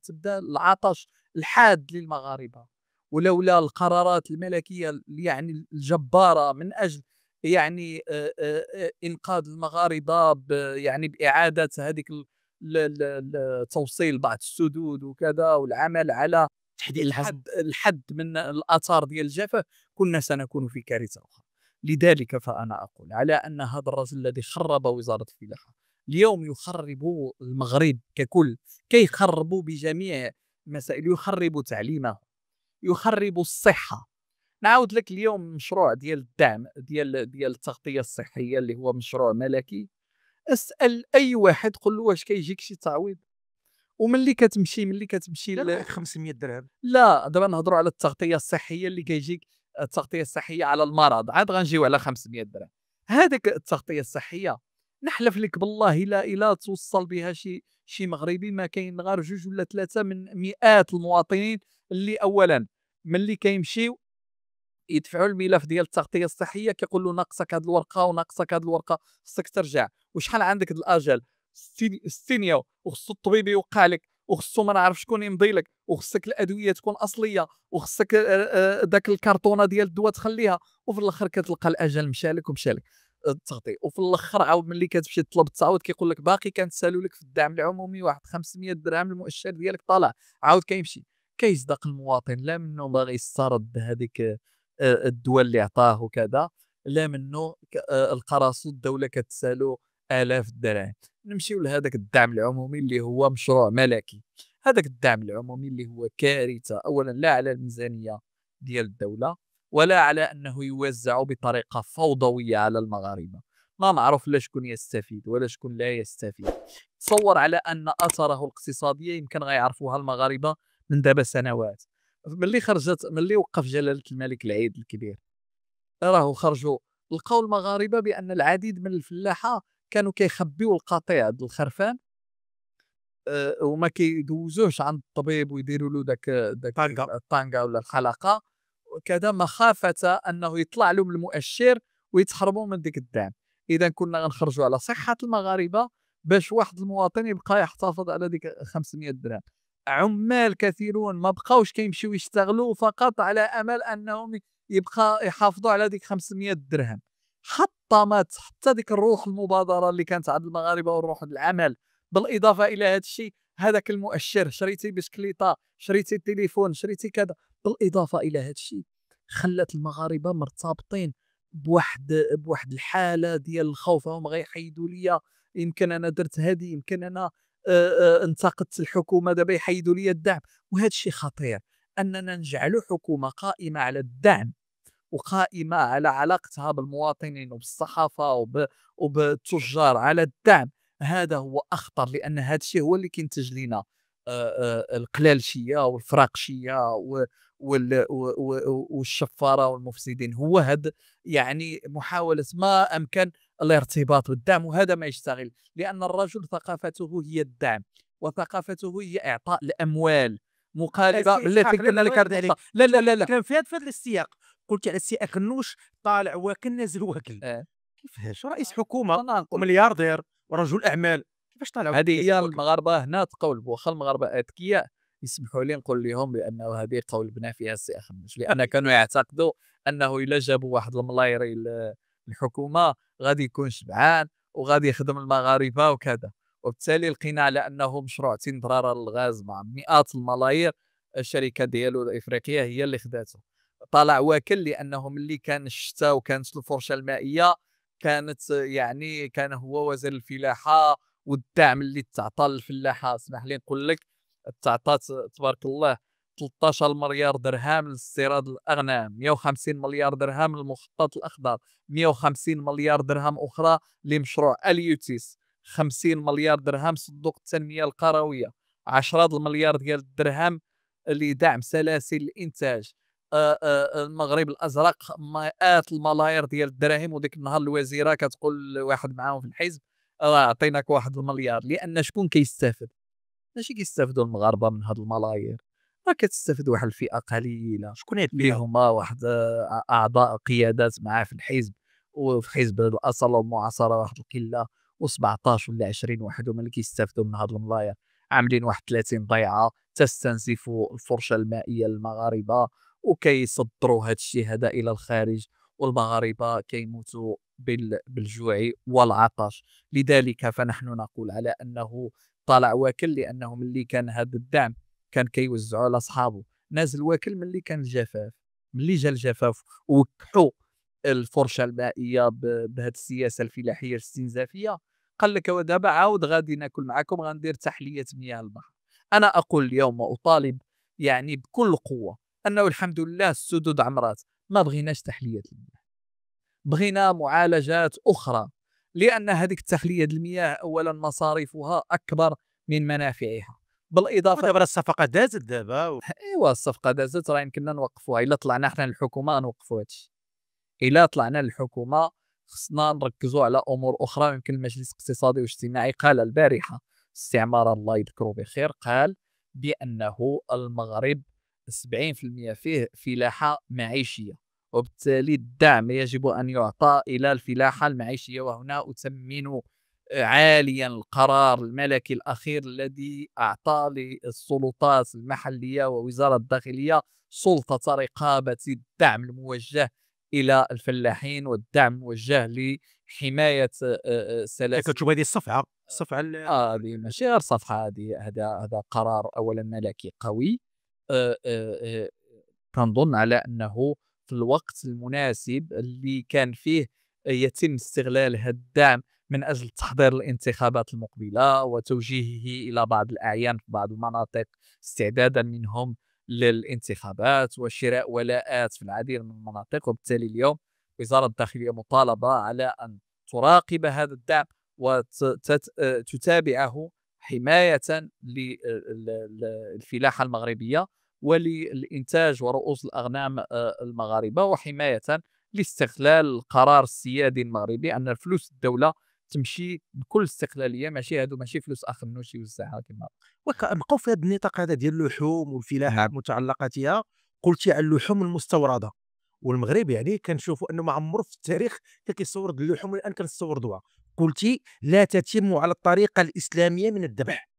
تبدأ العطش الحاد للمغاربة. ولولا القرارات الملكية يعني الجبارة من أجل يعني إنقاذ المغاربة يعني بإعادة هذيك توصيل بعض السدود وكذا، والعمل على تحديد الحجم. الحد من الآثار ديال الجفاف، كنا سنكون في كارثة أخرى. لذلك فأنا أقول على أن هذا الرجل الذي خرب وزارة الفلاحة، اليوم يخربوا المغرب ككل، كيخربوا بجميع المسائل، يخربوا تعليمه، يخربوا الصحة. نعاود لك اليوم مشروع ديال الدعم ديال التغطية الصحية اللي هو مشروع ملكي. اسأل أي واحد قُل له واش كيجيك شي تعويض؟ ملي كتمشي لا واحد 500 درهم. لا، دابا نهضروا على التغطية الصحية اللي كيجيك، التغطية الصحية على المرض، عاد غنجيو على 500 درهم. هذيك التغطية الصحية نحلف لك بالله إلا توصّل بها شي مغربي، ما كاين غير 2 ولا 3 من مئات المواطنين اللي أولًا ملي كيمشيو يدفعوا الملف ديال التغطية الصحية كيقول له ناقصك هاد الورقة وناقصك هاد الورقة، خصك ترجع، وشحال عندك د الأجل، ستينيا، وخصو الطبيب يوقع لك، وخصو ما نعرف شكون يمضي لك، وخصك الأدوية تكون أصلية، وخصك داك الكرتونة ديال الدوا تخليها، وفي الآخر كتلقى الأجل مشى لك ومشى لك التغطية، وفي الآخر عاود ملي كتمشي تطلب التعويض كيقول لك باقي كنتسالوا لك في الدعم العمومي واحد 500 درهم، المؤشر ديالك طالع، عاود كيمشي، كيصدق المواطن لا منه باغي يسترد هذيك الدول اللي عطاه وكذا، لا منه القراصنة الدولة كتسالو آلاف الدراهم. نمشيو لهذاك الدعم العمومي اللي هو مشروع ملكي. هذاك الدعم العمومي اللي هو كارثة، أولًا لا على الميزانية ديال الدولة، ولا على أنه يوزع بطريقة فوضوية على المغاربة. ما معروف لا شكون يستفيد ولا شكون لا يستفيد. تصور على أن أثره الاقتصادية يمكن غيعرفوها المغاربة من دابا سنوات. ملي وقف جلالة الملك العيد الكبير، راهو خرجوا لقاو المغاربة بأن العديد من الفلاحة كانوا كيخبيو القطيع د الخرفان، وما كيدوزوهش عند الطبيب ويديروا له داك طاقة. الطانقة ولا الحلقة وكذا، مخافة أنه يطلع لهم المؤشر ويتحرموا من ديك الدعم. إذا كنا غنخرجوا على صحة المغاربة باش واحد المواطن يبقى يحتفظ على ديك 500 درهم. عمال كثيرون ما بقاوش كيمشيو يشتغلوا فقط على أمل أنهم يبقى يحافظوا على ديك 500 درهم. حطمت حتى ديك الروح المبادرة اللي كانت عند المغاربة والروح العمل. بالإضافة إلى هذا الشيء، هذاك المؤشر شريتي بسكليطة، شريتي التليفون، شريتي كذا، بالإضافة إلى هذا الشيء خلّت المغاربة مرتبطين بواحد الحالة ديال الخوف، هُم غيحيدوا ليا، يمكن أنا درت هادي، يمكن أنا انتقدت الحكومة دابا يحيدوا ليا الدعم، وهذا الشيء خطير. أننا نجعلوا حكومة قائمة على الدعم وقائمة على علاقتها بالمواطنين وبالصحافة وبالتجار على الدعم، هذا هو أخطر، لأن هذا الشيء هو اللي كينتج لنا القلالشية والفراقشية والشفارة والمفسدين. هو هذا يعني محاولة ما أمكن الارتباط بالدعم، وهذا ما يشتغل، لأن الرجل ثقافته هي الدعم، وثقافته هي إعطاء الأموال مقاربة بالتي كنا نكرد عليك. لا لا لا لا كلام في هذا السياق، قلت على السي أكنوش طالع واكل نازل واكل. آه. كيفاش رئيس حكومة أنا نقول وملياردير ورجل أعمال كيفاش طالع واكل هذه نازل هي واكل؟ المغاربة هنا تقولب، واخا المغاربة أذكياء يسمحوا لي نقول لهم بأنه هذه قول بنا فيها السي أخنوش، لأن كانوا يعتقدوا أنه إلا جابوا واحد الملايري للحكومة غادي يكون شبعان وغادي يخدم المغاربة وكذا، وبالتالي لقينا على أنه مشروع تندرار الغاز مع مئات الملايير، الشركة ديالو الإفريقية هي اللي خداته. طلع واكل لأنه ملي كان الشتا وكانت الفرشة المائية كانت يعني كان هو وزير الفلاحة، والدعم اللي تعطى للفلاحة اسمح لي نقول لك تعطات تبارك الله 13 مليار درهم لاستيراد الأغنام، 150 مليار درهم للمخطط الأخضر، 150 مليار درهم أخرى لمشروع اليوتيس، 50 مليار درهم صندوق التنمية القروية، 10 المليار ديال الدرهم لدعم سلاسل الإنتاج. المغرب الأزرق مئات الملايير ديال الدراهم، وديك النهار الوزيرة كتقول لواحد معاهم في الحزب راه عطيناك 1 المليار، لأن شكون كيستافد؟ ماشي كيستافدوا المغاربة من هاد الملايير، راه كتستافد واحد الفئة قليلة شكون هي اللي الفئة؟ هما واحد أعضاء قيادات معاه في الحزب، وفي حزب الأصل والمعاصرة واحد القلة، و17 ولا 20 واحد هما اللي كيستافدوا من هاد الملايير، عاملين واحد 30 ضيعة تستنزف الفرشة المائية للمغاربة، وكيصدروا هاد الشيء هذا إلى الخارج، والمغاربة كيموتوا بالجوع والعطش. لذلك فنحن نقول على أنه طالع واكل، لأنه ملي كان هذا الدعم كان كيوزعوا على أصحابه، نازل واكل ملي كان الجفاف، ملي جا الجفاف وكحوا الفرشة المائية بهذه السياسة الفلاحية الاستنزافية، قال لك ودابا عاود غادي ناكل معكم غندير تحلية مياه البحر. أنا أقول اليوم وأطالب يعني بكل قوة أنه الحمد لله السدود عمرات، ما بغيناش تحلية المياه، بغينا معالجات أخرى، لأن هذيك التحلية المياه أولًا مصاريفها أكبر من منافعها، بالإضافة ودابا راه الصفقة دازت دابا أيوا الصفقة دازت راه يمكننا نوقفوها، إلا طلعنا حنا للحكومة غنوقفوا هذا الشيء. إلا طلعنا للحكومة خصنا نركزوا على أمور أخرى. يمكن المجلس الاقتصادي والاجتماعي قال البارحة، الاستعمار الله يذكره بخير، قال بأنه المغرب 70% فيه فلاحة معيشية، وبالتالي الدعم يجب أن يعطى إلى الفلاحة المعيشية. وهنا أثمن عاليا القرار الملكي الأخير الذي أعطى للسلطات المحلية ووزارة الداخلية سلطة رقابة الدعم الموجه إلى الفلاحين، والدعم موجه لحماية سلاسل. كتشوف هذه الصفعة هذه ماشي غير صفحة، هذا قرار أولًا ملكي قوي. كنظن على أنه في الوقت المناسب اللي كان فيه يتم استغلال هذا الدعم من أجل تحضير الانتخابات المقبلة وتوجيهه إلى بعض الأعيان في بعض المناطق استعدادا منهم للانتخابات وشراء ولاءات في العديد من المناطق. وبالتالي اليوم وزارة الداخلية مطالبة على أن تراقب هذا الدعم وتتابعه حماية للفلاحة المغربية وللإنتاج ورؤوس الأغنام المغاربة، وحماية لاستغلال القرار السيادي المغربي أن فلوس الدولة تمشي بكل استقلالية، ماشي فلوس آخر النوش يوزعها كما. بقاو في هذا النطاق هذا ديال اللحوم والفلاحة نعم. بمتعلقاتها. قلتي على اللحوم المستوردة، والمغرب يعني كنشوفوا انه ما عمره في التاريخ كان كيستورد اللحوم الان كنستوردوها. قلتي لا تتم على الطريقة الإسلامية من الذبح.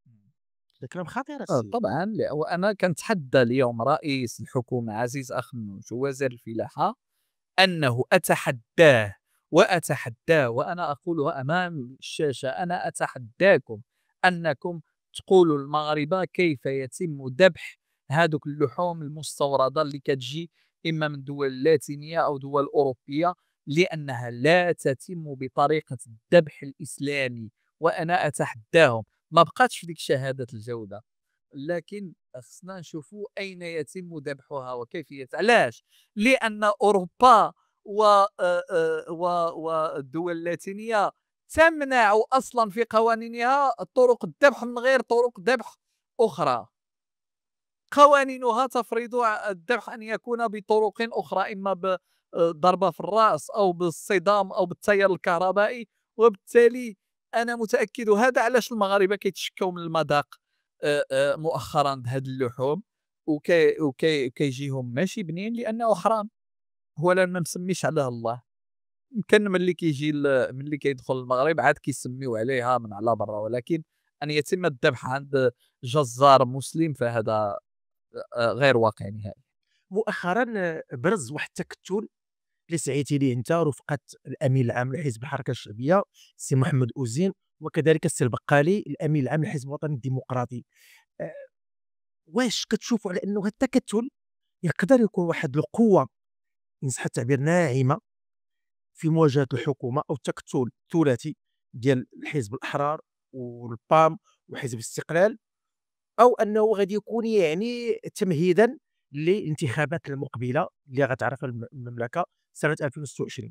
هذا كلام خطير السي. طبعا وأنا كنتحدى اليوم رئيس الحكومة عزيز أخنوش ووزير الفلاحة أنه أتحداه وأنا أقولها أمام الشاشة، أنا أتحداكم أنكم تقولوا للمغاربة كيف يتم ذبح هذوك اللحوم المستوردة اللي كتجي إما من دول لاتينية أو دول أوروبية، لأنها لا تتم بطريقة الذبح الإسلامي. وأنا أتحداهم، ما بقاتش في ديك شهادة الجودة، لكن خصنا نشوفوا أين يتم ذبحها وكيفية. علاش؟ لأن أوروبا والدول اللاتينية تمنع أصلا في قوانينها طرق الذبح من غير طرق ذبح أخرى. قوانينها تفرض الذبح أن يكون بطرق أخرى، إما بضربة في الرأس أو بالصدام أو بالتيار الكهربائي. وبالتالي أنا متأكد، هذا علاش المغاربة كيتشكوا من المذاق مؤخرا بهذه اللحوم، وكيجيهم ماشي بنين لأنه حرام. هو لا ما مسميش عليها الله، يمكن ملي كيدخل المغرب عاد كيسميو عليها من على برا، ولكن أن يتم الذبح عند جزار مسلم فهذا غير واقع نهائي. مؤخرا برز واحد التكتل اللي سعيتي ليه انت ورفقه الامين العام لحزب الحركه الشعبيه السي محمد اوزين، وكذلك السي البقالي الامين العام للحزب الوطني الديمقراطي. أه، واش كتشوفوا على انه هذا التكتل يقدر يكون واحد القوه ان صح التعبير ناعمه في مواجهه الحكومه، او التكتل الثلاثي ديال الحزب الاحرار والبام وحزب الاستقلال، او انه غادي يكون يعني تمهيدا للانتخابات المقبله اللي غتعرف المملكه سنه 2026؟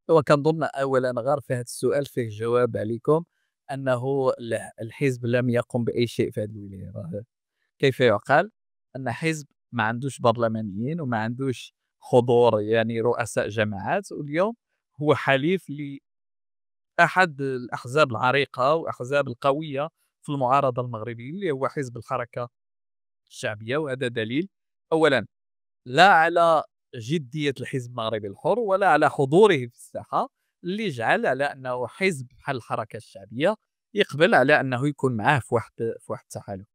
وكنظن أولا غير في هذا السؤال فيه جواب عليكم، أنه الحزب لم يقم بأي شيء في هذه الولاية. كيف يعقل أن حزب ما عندوش برلمانيين وما عندوش حضور يعني رؤساء جماعات، واليوم هو حليف لأحد الأحزاب العريقة وأحزاب القوية في المعارضة المغربية اللي هو حزب الحركة الشعبية. وهذا دليل أولا لا على جدية الحزب المغربي الحر ولا على حضوره في الساحة، اللي جعل على أنه حزب بحال الحركة الشعبية يقبل على أنه يكون معاه في واحد التحالف.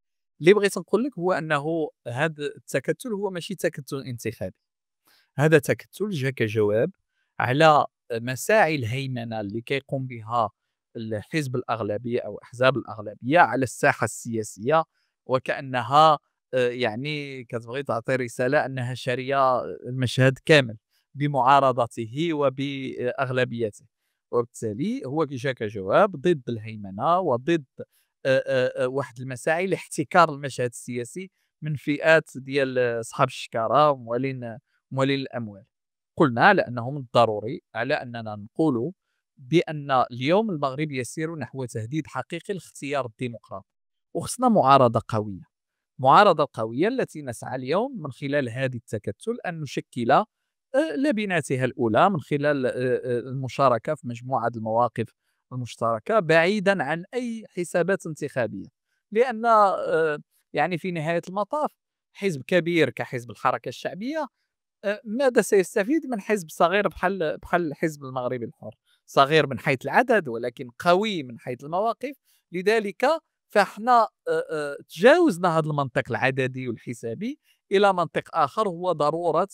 اللي بغيت نقول لك هو أنه هذا التكتل هو ماشي تكتل انتخابي، هذا تكتل جاء كجواب على مساعي الهيمنة اللي كيقوم بها الحزب الأغلبية أو أحزاب الأغلبية على الساحة السياسية، وكأنها يعني كتبغي تعطي رسالة أنها شارية المشهد كامل بمعارضته وبأغلبيته. وبالتالي هو جا كجواب ضد الهيمنة وضد واحد المساعي لاحتكار المشهد السياسي من فئات ديال صحاب الشكارة وموالين الأموال. قلنا على أنه من الضروري على أننا نقول بأن اليوم المغرب يسير نحو تهديد حقيقي لاختيار الديمقراطي، وخصنا معارضة قوية، معارضة قوية التي نسعى اليوم من خلال هذه التكتل أن نشكل لبناتها الأولى من خلال المشاركة في مجموعة المواقف المشتركة بعيدا عن أي حسابات انتخابية، لأن يعني في نهاية المطاف حزب كبير كحزب الحركة الشعبية ماذا سيستفيد من حزب صغير بحال حزب المغرب الحر؟ صغير من حيث العدد ولكن قوي من حيث المواقف. لذلك فاحنا تجاوزنا هذا المنطق العددي والحسابي إلى منطق آخر، هو ضرورة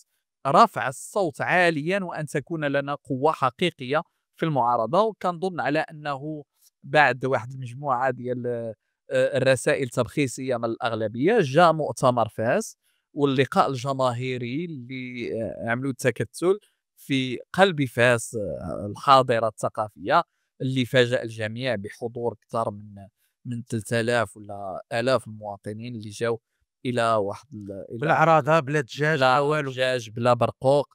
رفع الصوت عاليا وأن تكون لنا قوة حقيقية في المعارضة. وكنظن على أنه بعد واحد المجموعة ديال الرسائل التبخيسية من الأغلبية جاء مؤتمر فاس واللقاء الجماهيري اللي عملوا التكتل في قلب فاس الحاضرة الثقافية، اللي فاجأ الجميع بحضور أكثر من 3000 ولا آلاف المواطنين اللي جاوا إلى واحد بلا عراضه، بلا دجاج، بلا بلا والو. دجاج، بلا برقوق،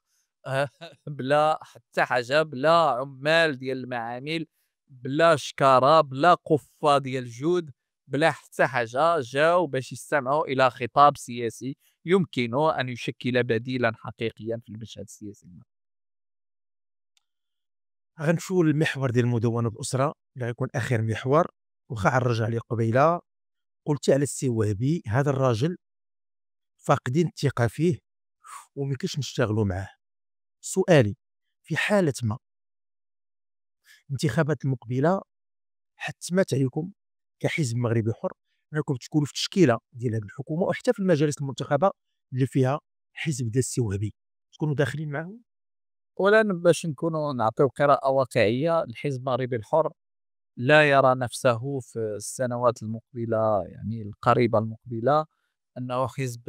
بلا حتى حاجة، بلا عمال ديال المعامل، بلا شكارة، بلا قفة ديال الجود، بلا حتى حاجة. جاو باش يستمعوا إلى خطاب سياسي يمكن أن يشكل بديلا حقيقيا في المشهد السياسي. غنمشيو للمحور ديال المدونه الاسره اللي غيكون اخر محور. واخا غنرجع ليه قبيله، قلتي على السي وهبي هذا الراجل فاقدين الثقه فيه وما يمكنش نشتغلوا معاه. سؤالي، في حاله ما الانتخابات المقبله حتمت عليكم كحزب مغربي حر انكم تكونوا في تشكيله ديال هذه الحكومه، وحتى في المجالس المنتخبه اللي فيها حزب ديال السي وهبي تكونوا داخلين معه. أولا باش نكونوا نعطيو قراءة واقعية، الحزب المغربي الحر لا يرى نفسه في السنوات المقبلة يعني القريبة المقبلة أنه حزب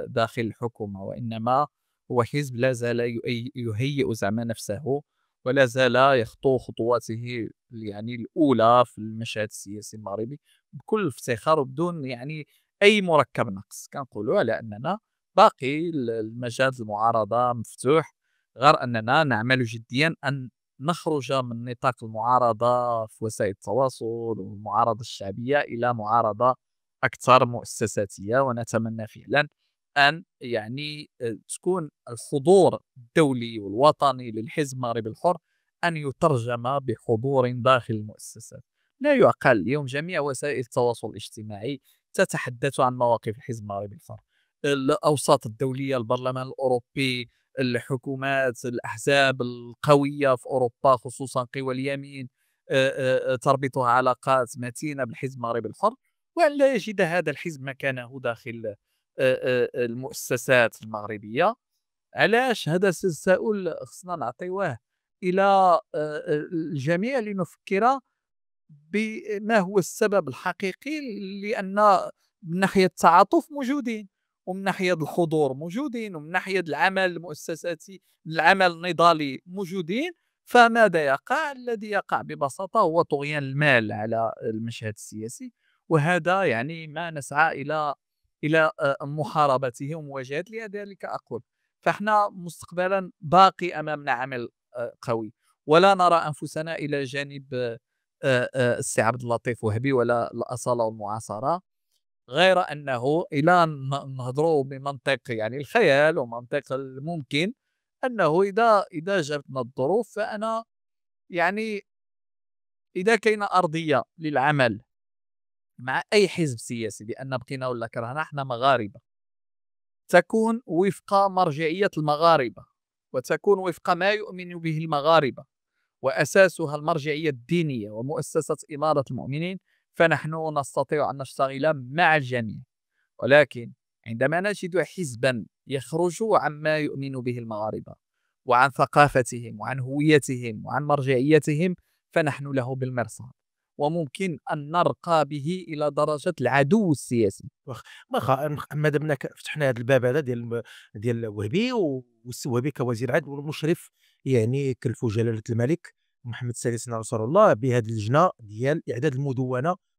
داخل الحكومة، وإنما هو حزب لا زال يهيئ زعما نفسه ولا زال يخطو خطواته يعني الأولى في المشهد السياسي المغربي بكل افتخار وبدون يعني أي مركب نقص. كنقولوا على أننا باقي المجال المعارضة مفتوح، غير أننا نعمل جديا أن نخرج من نطاق المعارضة في وسائل التواصل والمعارضة الشعبية إلى معارضة أكثر مؤسساتية. ونتمنى فعلا أن يعني تكون الحضور الدولي والوطني للحزب المغربي الحر أن يترجم بحضور داخل المؤسسات. لا يعقل اليوم جميع وسائل التواصل الاجتماعي تتحدث عن مواقف الحزب المغربي الحر، الأوساط الدولية، البرلمان الأوروبي، الحكومات، الأحزاب القوية في أوروبا خصوصا قوى اليمين تربطها علاقات متينة بالحزب المغربي الحر، وأن لا يجد هذا الحزب مكانه داخل المؤسسات المغربية. علاش هذا التساؤل خصنا نعطيوه إلى الجميع لنفكر بما هو السبب الحقيقي. لأن من ناحية التعاطف موجودين، ومن ناحية الحضور موجودين، ومن ناحية العمل المؤسساتي العمل النضالي موجودين. فماذا يقع؟ الذي يقع ببساطة هو طغيان المال على المشهد السياسي، وهذا يعني ما نسعى إلى محاربته ومواجهته. لذلك أقول فاحنا مستقبلا باقي أمامنا عمل قوي، ولا نرى أنفسنا إلى جانب السي عبد اللطيف وهبي ولا الأصالة والمعاصرة، غير أنه إلى نهضروا بمنطق يعني الخيال ومنطق الممكن، أنه إذا جابتنا الظروف فأنا يعني إذا كاينة أرضية للعمل مع أي حزب سياسي، لأن بقينا ولا كرهنا احنا مغاربة، تكون وفق مرجعية المغاربة وتكون وفق ما يؤمن به المغاربة وأساسها المرجعية الدينية ومؤسسة إمارة المؤمنين، فنحن نستطيع أن نشتغل مع الجميع. ولكن عندما نجد حزبا يخرج عما يؤمن به المغاربة وعن ثقافتهم وعن هويتهم وعن مرجعيتهم فنحن له بالمرصاد، وممكن أن نرقى به إلى درجة العدو السياسي. ما دمنا فتحنا هذا الباب هذا ديال وهبي والسي وهبي كوزير عدل والمشرف يعني كلفوا جلاله الملك محمد سيدنا رسول الله بهذه اللجنه ديال اعداد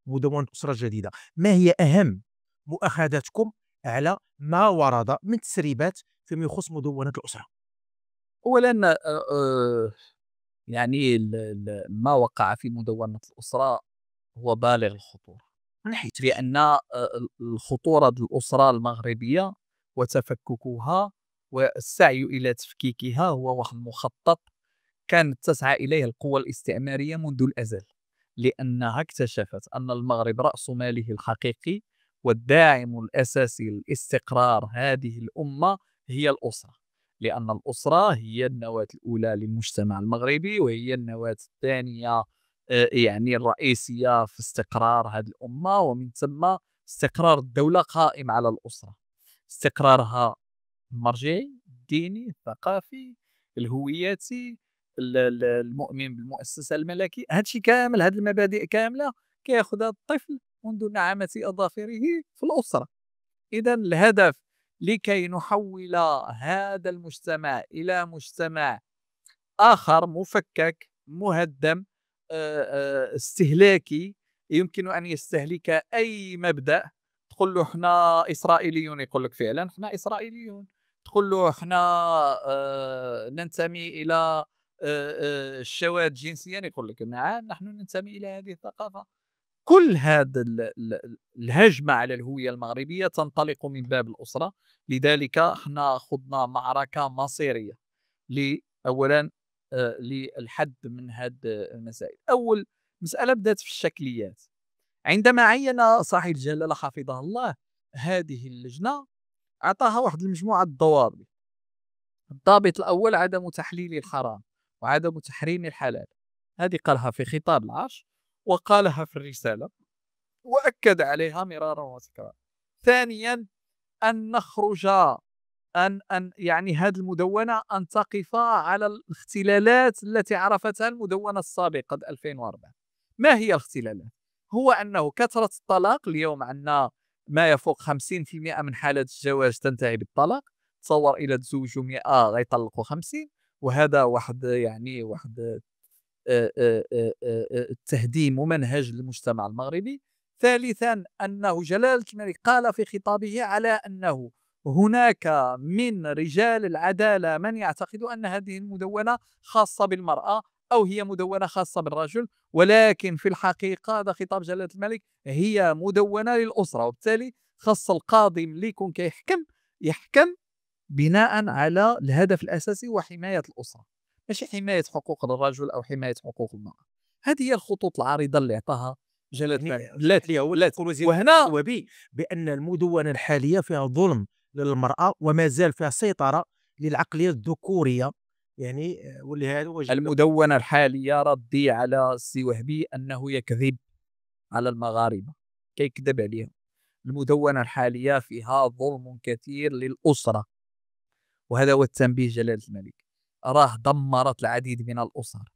مدونه اسره جديده. ما هي اهم مؤاخذاتكم على ما ورد من تسريبات فيما يخص مدونه الاسره؟ اولا يعني ما وقع في مدونه الاسره هو بالغ الخطوره، من حيث لأن الخطورة الأسرة المغربية وتفككها والسعي إلى تفكيكها هو واحد المخطط كانت تسعى إليه القوى الاستعمارية منذ الأزل، لأنها اكتشفت أن المغرب رأس ماله الحقيقي والداعم الأساسي لاستقرار هذه الأمة هي الأسرة، لأن الأسرة هي النواة الأولى للمجتمع المغربي، وهي النواة الثانية يعني الرئيسية في استقرار هذه الأمة، ومن ثم استقرار الدولة قائم على الأسرة، استقرارها المرجعي، الديني، الثقافي، الهوياتي، المؤمن بالمؤسسة الملكية، هادشي كامل، هاد المبادئ كاملة كياخذها الطفل منذ نعامة أظافره في الأسرة. إذا الهدف لكي نحول هذا المجتمع إلى مجتمع آخر مفكك مهدم استهلاكي يمكن أن يستهلك أي مبدأ، تقول له احنا إسرائيليون يقول لك فعلا احنا إسرائيليون، تقول له احنا ننتمي إلى الشواذ جنسيا يقول لك نعم نحن ننتمي إلى هذه الثقافة. كل هذا الهجمة على الهوية المغربية تنطلق من باب الأسرة، لذلك احنا خضنا معركة مصيرية أولا للحد من هذه المسائل. أول مسألة بدأت في الشكليات، عندما عين صاحب الجلالة حفظه الله هذه اللجنة أعطاها واحد المجموعة الضوابط. الضابط الأول عدم تحليل الحرام وعدم تحريم الحلال، هذه قالها في خطاب العرش وقالها في الرسالة وأكد عليها مرارا وتكرارا. ثانيا أن نخرج أن يعني هذه المدونة أن تقف على الاختلالات التي عرفتها المدونة السابقة 2004. ما هي الاختلالات؟ هو أنه كثرة الطلاق، اليوم عندنا ما يفوق 50% من حالات الزواج تنتهي بالطلاق، تصور إلى تزوجوا 100 غيطلقوا 50، وهذا واحد يعني واحد تهديم ممنهج للمجتمع المغربي. ثالثا أنه جلالة الملك قال في خطابه على أنه هناك من رجال العدالة من يعتقد أن هذه المدونة خاصة بالمرأة أو هي مدونة خاصة بالرجل، ولكن في الحقيقة هذا خطاب جلالة الملك هي مدونة للأسرة، وبالتالي خاص القاضي ملي يكون يحكم بناء على الهدف الأساسي هو حماية الأسرة، ماشي حماية حقوق الرجل أو حماية حقوق المرأة. هذه هي الخطوط العريضة اللي عطاها جلالة الملك. وهنا بأن المدونة الحالية فيها ظلم للمرأة وما زال فيها سيطرة للعقلية الذكورية، يعني ولهذا المدونة الحالية ردي على السي وهبي أنه يكذب على المغاربة، كيكذب عليهم. المدونة الحالية فيها ظلم كثير للأسرة، وهذا هو التنبيه جلالة الملك. راه دمرت العديد من الأسر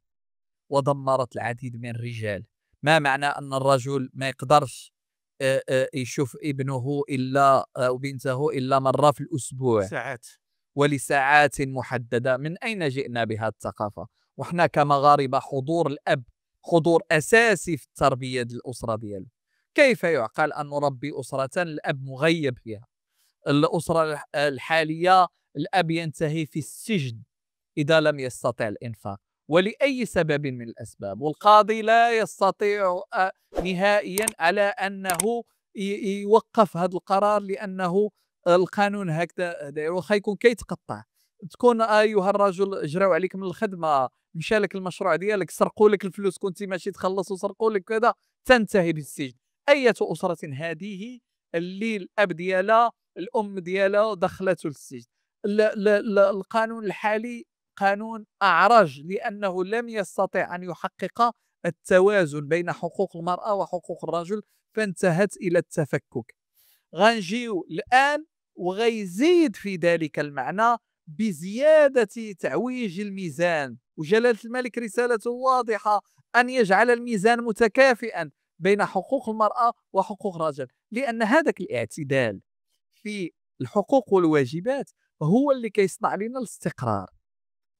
ودمرت العديد من الرجال. ما معنى أن الرجل ما يقدرش يشوف ابنه إلا أو بنته إلا مرة في الأسبوع ساعات ولساعات محددة؟ من أين جئنا بهذه الثقافة؟ وإحنا كمغاربة حضور الأب حضور أساسي في التربية الأسرة ديالو. كيف يعقل أن نربي أسرة الأب مغيب فيها؟ الأسرة الحالية الأب ينتهي في السجن إذا لم يستطع الإنفاق ولأي سبب من الأسباب، والقاضي لا يستطيع نهائيا على أنه يوقف هذا القرار لأنه القانون هكذا، واخا يكون كيتقطع. تكون أيها الرجل جراو عليك من الخدمة، مشى لك المشروع ديالك، سرقوا لك الفلوس كنت ماشي تخلص وسرقوا لك كذا، تنتهي بالسجن. أية أسرة هذه اللي الأب ديالها الأم ديالها دخلته للسجن؟ القانون الحالي قانون أعرج لأنه لم يستطع أن يحقق التوازن بين حقوق المرأة وحقوق الرجل، فانتهت إلى التفكك. غنجيو الآن وغيزيد في ذلك المعنى بزيادة تعويج الميزان، وجلالة الملك رسالته واضحة أن يجعل الميزان متكافئا بين حقوق المرأة وحقوق الرجل، لأن هذاك الاعتدال في الحقوق والواجبات هو اللي كيصنع لنا الاستقرار.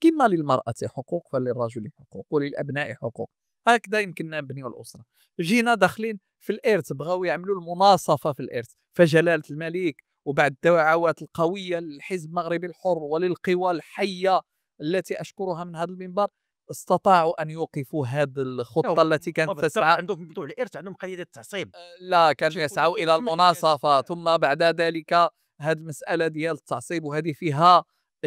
كما للمرأة حقوق فللرجل حقوق وللأبناء حقوق. هكذا يمكن نبنيو الأسرة. جينا داخلين في الإرث، بغاو يعملوا المناصفة في الإرث، فجلالة الملك وبعد الدعوات القوية للحزب المغربي الحر وللقوى الحية التي أشكرها من هذا المنبر استطاعوا أن يوقفوا هذه الخطة التي كانت تسعى. عندهم في موضوع الارث عندهم قضيه التعصيب. لا، كانوا يسعوا إلى المناصفة، ثم بعد ذلك هذه المسألة ديال التعصيب، وهذه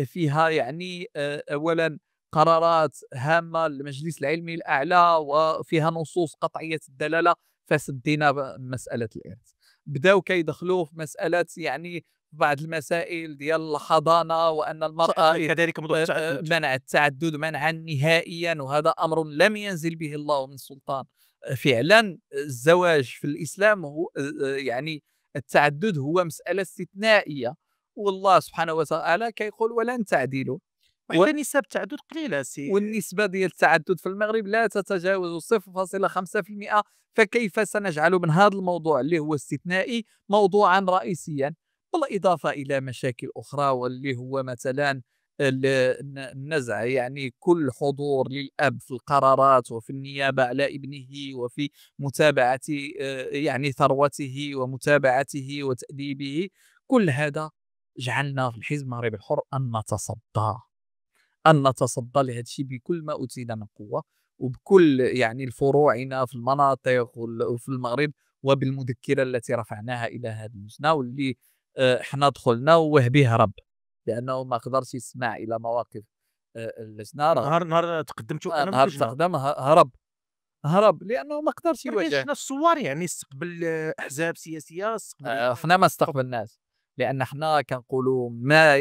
فيها يعني أولا قرارات هامة للمجلس العلمي الأعلى وفيها نصوص قطعية الدلالة، فسدينا مسألة الإرث. بداو كيدخلوا في مسألة يعني بعض المسائل ديال الحضانة، وأن المرأة كذلك موضوع التعدد. منع التعدد منعا نهائيا، وهذا أمر لم ينزل به الله من سلطان. فعلا الزواج في الإسلام هو يعني التعدد هو مسألة استثنائية، والله سبحانه وتعالى كيقول ولن تعدلوا. وحتى نسب التعدد قليله سي. والنسبة ديال التعدد في المغرب لا تتجاوز 0.5%، فكيف سنجعل من هذا الموضوع اللي هو استثنائي موضوعا رئيسيا، بالإضافة إلى مشاكل أخرى، واللي هو مثلا النزع يعني كل حضور للأب في القرارات وفي النيابة على ابنه وفي متابعة يعني ثروته ومتابعته وتأديبه. كل هذا جعلنا في الحزب المغربي الحر أن نتصدى لهذا الشيء بكل ما أوتينا من قوة، وبكل يعني الفروعنا في المناطق وفي المغرب، وبالمذكرة التي رفعناها إلى هذه اللجنة، واللي حنا دخلنا ووهبي هرب لأنه ما قدرش يسمع إلى مواقف اللجنة. نهار تقدمتوا انا نهار استخدم هرب لأنه ما قدرش يواجه. شفنا الصور يعني استقبل احزاب سياسيه استقبل. حنا ما استقبلناش، لأن حنا كنقولوا ما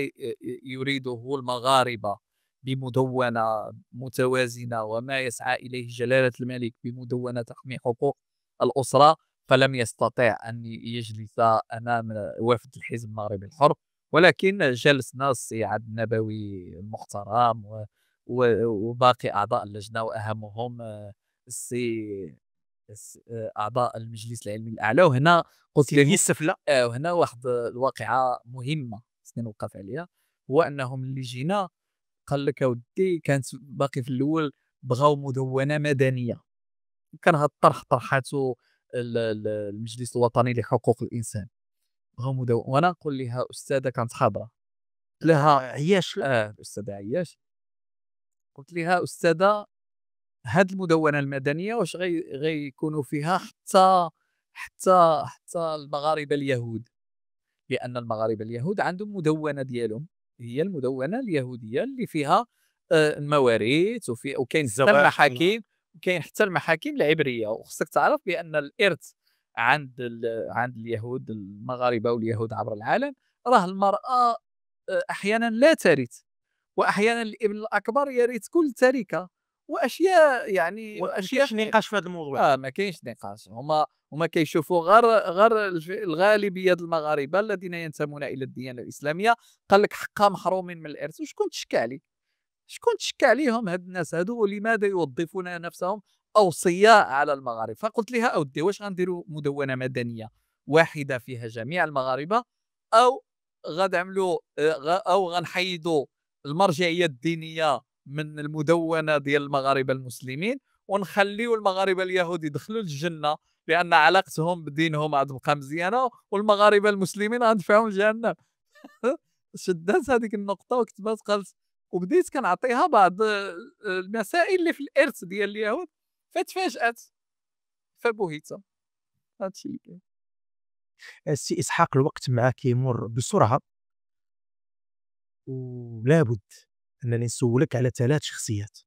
يريده المغاربة بمدونة متوازنة وما يسعى إليه جلالة الملك بمدونة تحمي حقوق الأسرة، فلم يستطع أن يجلس أمام وفد الحزب المغربي الحر، ولكن جلسنا السي عبد النبوي المحترم وباقي أعضاء اللجنة، وأهمهم السي أعضاء المجلس العلمي الأعلى. وهنا قلت لهم السفلة. وهنا واحد الواقعة مهمة خصني نوقف عليها، هو أنهم اللي جينا قال لك اودي كانت باقي في الاول بغاو مدونه مدنيه، كان هذا الطرح طرحاته المجلس الوطني لحقوق الانسان، بغاو مدونه، وانا نقول لها استاذه كانت حاضره، قلت لها عياش. الاستاذه عياش، قلت لها استاذه هاد المدونه المدنيه واش غيكونوا فيها حتى المغاربه اليهود، لان المغاربه اليهود عندهم مدونه ديالهم، هي المدونه اليهوديه اللي فيها المواريث وكاين حتى المحاكم، وكاين حتى المحاكم العبريه. وخصك تعرف بان الارث عند اليهود المغاربه واليهود عبر العالم، راه المراه احيانا لا ترث، واحيانا الابن الاكبر يرث كل تركه، واشياء يعني واشياء نقاش في هذا الموضوع. ما كاينش نقاش. هما كيشوفوا غير الغالبيه المغاربه الذين ينتمون الى الديانه الاسلاميه قال لك حقا محرومين من الارث. وشكون تشكى عليهم هاد الناس هادو، ولماذا يوظفون نفسهم اوصياء على المغاربه؟ فقلت لها اودي واش غنديروا مدونه مدنيه واحده فيها جميع المغاربه، او غنعملوا او غنحيدوا المرجعيه الدينيه من المدونه ديال المغاربه المسلمين، ونخليو المغاربه اليهود يدخلوا الجنه لان علاقتهم بدينهم غتبقى مزيانه، والمغاربه المسلمين غندفعهم لجهنم. شدات هذيك النقطه وكتبات قالت، وبديت كنعطيها بعض المسائل اللي في الارث ديال اليهود، فتفاجات فبهت. هادشي اللي كاين. السي اسحاق الوقت معك كيمر بسرعه، ولابد انني نسولك على 3 شخصيات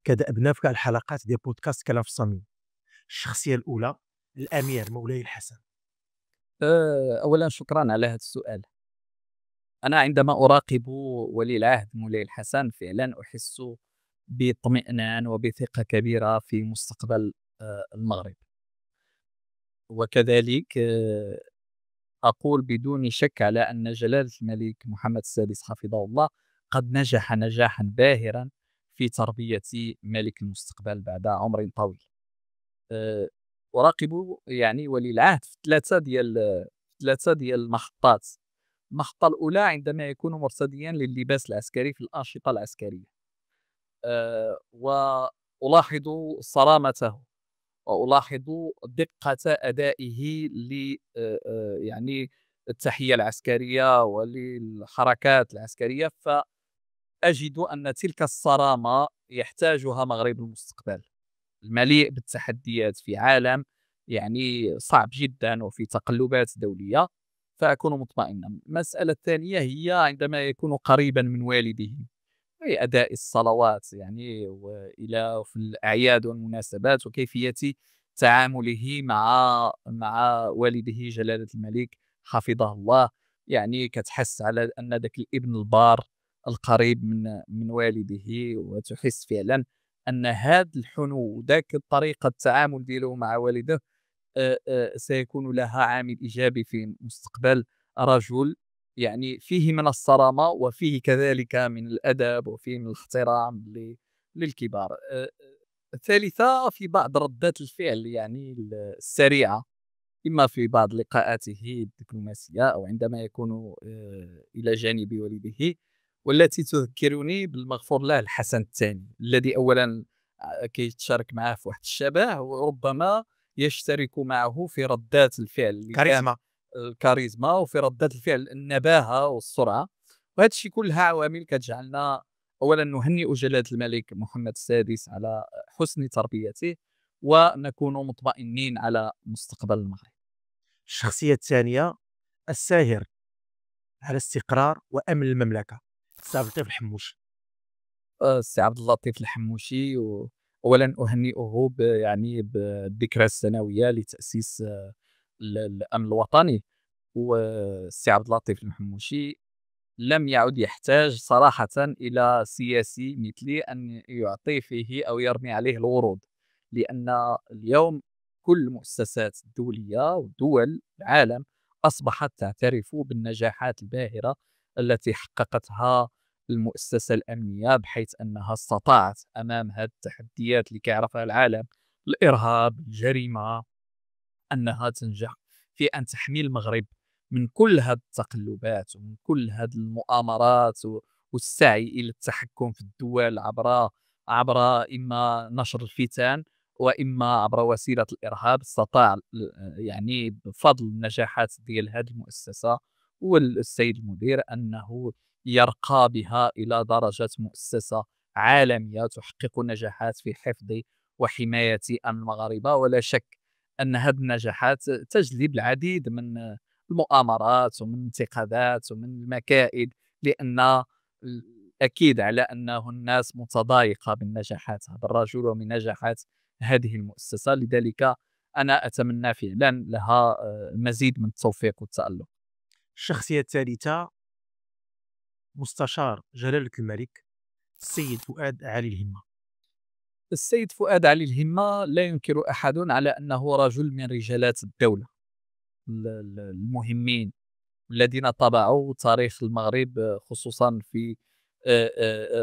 كدأبنا في كاع الحلقات ديال بودكاست كلام في الصميم. الشخصيه الاولى الامير مولاي الحسن. اولا شكرا على هذا السؤال. انا عندما اراقب ولي العهد مولاي الحسن فعلا احس باطمئنان وبثقه كبيره في مستقبل المغرب، وكذلك أقول بدون شك على أن جلالة الملك محمد السادس حفظه الله قد نجح نجاحا باهرا في تربية ملك المستقبل بعد عمر طويل. أراقب يعني ولي العهد في ثلاثة ديال المحطات المحطة الأولى عندما يكون مرتديا للباس العسكري في الأنشطة العسكرية، وألاحظ صرامته، وألاحظ دقة أدائه ل يعني التحية العسكرية وللحركات العسكرية، فأجد أن تلك الصرامة يحتاجها مغرب المستقبل المليء بالتحديات في عالم يعني صعب جدا وفي تقلبات دولية، فأكون مطمئنا. المسألة الثانية هي عندما يكون قريبا من والده في أداء الصلوات يعني وإلى في الأعياد والمناسبات، وكيفية تعامله مع والده جلالة الملك حفظه الله. يعني كتحس على أن ذاك الابن البار القريب من والده، وتحس فعلا أن هذا الحنو وذاك طريقة التعامل ديالو مع والده سيكون لها عامل إيجابي في مستقبل رجل يعني فيه من الصرامة وفيه كذلك من الأدب وفيه من الاحترام للكبار. الثالثة في بعض ردات الفعل يعني السريعة، إما في بعض لقاءاته الدبلوماسية أو عندما يكون إلى جانب والده، والتي تذكرني بالمغفور له الحسن الثاني الذي أولا كيتشارك معه في واحد الشبه، وربما يشترك معه في ردات الفعل اللي كان كاريزما. الكاريزما، وفي ردات الفعل النباهة والسرعة. وهذا الشيء كلها عوامل كتجعلنا أولا نهنئ جلالة الملك محمد السادس على حسن تربيته، ونكون مطمئنين على مستقبل المغرب. الشخصية الثانية الساهر على استقرار وأمن المملكة، سي عبد اللطيف الحموش. السي عبد اللطيف الحموشي، أولا أهنئه يعني بالذكرى السنوية لتأسيس الأمن الوطني. والسي عبد اللطيف الحموشي لم يعد يحتاج صراحة إلى سياسي مثلي أن يعطي فيه أو يرمي عليه الورود، لأن اليوم كل المؤسسات الدولية ودول العالم أصبحت تعترف بالنجاحات الباهرة التي حققتها المؤسسة الأمنية، بحيث أنها استطاعت أمام هذه التحديات اللي كيعرفها العالم، الإرهاب، الجريمة، أنها تنجح في أن تحمي المغرب من كل هذه التقلبات ومن كل هذه المؤامرات والسعي إلى التحكم في الدول عبر إما نشر الفتن وإما عبر وسيلة الإرهاب. استطاع يعني بفضل النجاحات ديال هذه المؤسسة والسيد المدير أنه يرقى بها إلى درجة مؤسسة عالمية تحقق نجاحات في حفظ وحماية أمن المغاربة. ولا شك أن هذه النجاحات تجلب العديد من المؤامرات ومن الانتقادات ومن المكائد، لأن الأكيد على أنه الناس متضايقة من نجاحات هذا الرجل ومن نجاحات هذه المؤسسة. لذلك أنا أتمنى فعلا لها المزيد من التوفيق والتألق. الشخصية الثالثة مستشار جلالة الملك السيد فؤاد علي الهمة. السيد فؤاد علي الهمة لا ينكر أحد على أنه رجل من رجالات الدولة المهمين الذين طبعوا تاريخ المغرب، خصوصا في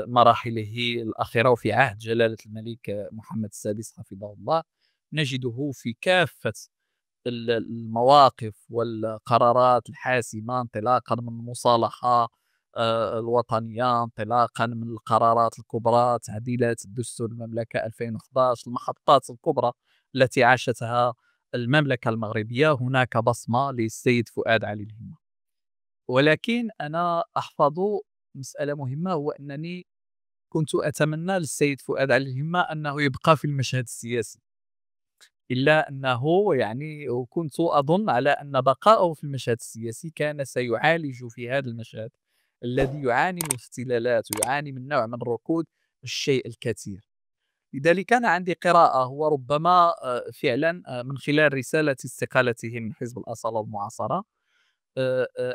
مراحله الأخيرة وفي عهد جلالة الملك محمد السادس حفظه الله. نجده في كافة المواقف والقرارات الحاسمة، انطلاقا من المصالحة الوطنية، انطلاقا من القرارات الكبرى، تعديلات الدستور المملكة 2011، المحطات الكبرى التي عاشتها المملكة المغربية. هناك بصمة للسيد فؤاد علي الهمة. ولكن أنا أحفظ مسألة مهمة، هو أنني كنت أتمنى للسيد فؤاد علي الهمة أنه يبقى في المشهد السياسي، إلا أنه يعني كنت أظن على أن بقاءه في المشهد السياسي كان سيعالج في هذا المشهد الذي يعاني من اختلالات ويعاني من نوع من الركود الشيء الكثير. لذلك أنا عندي قراءة، هو ربما فعلا من خلال رسالة استقالته من حزب الأصالة المعاصرة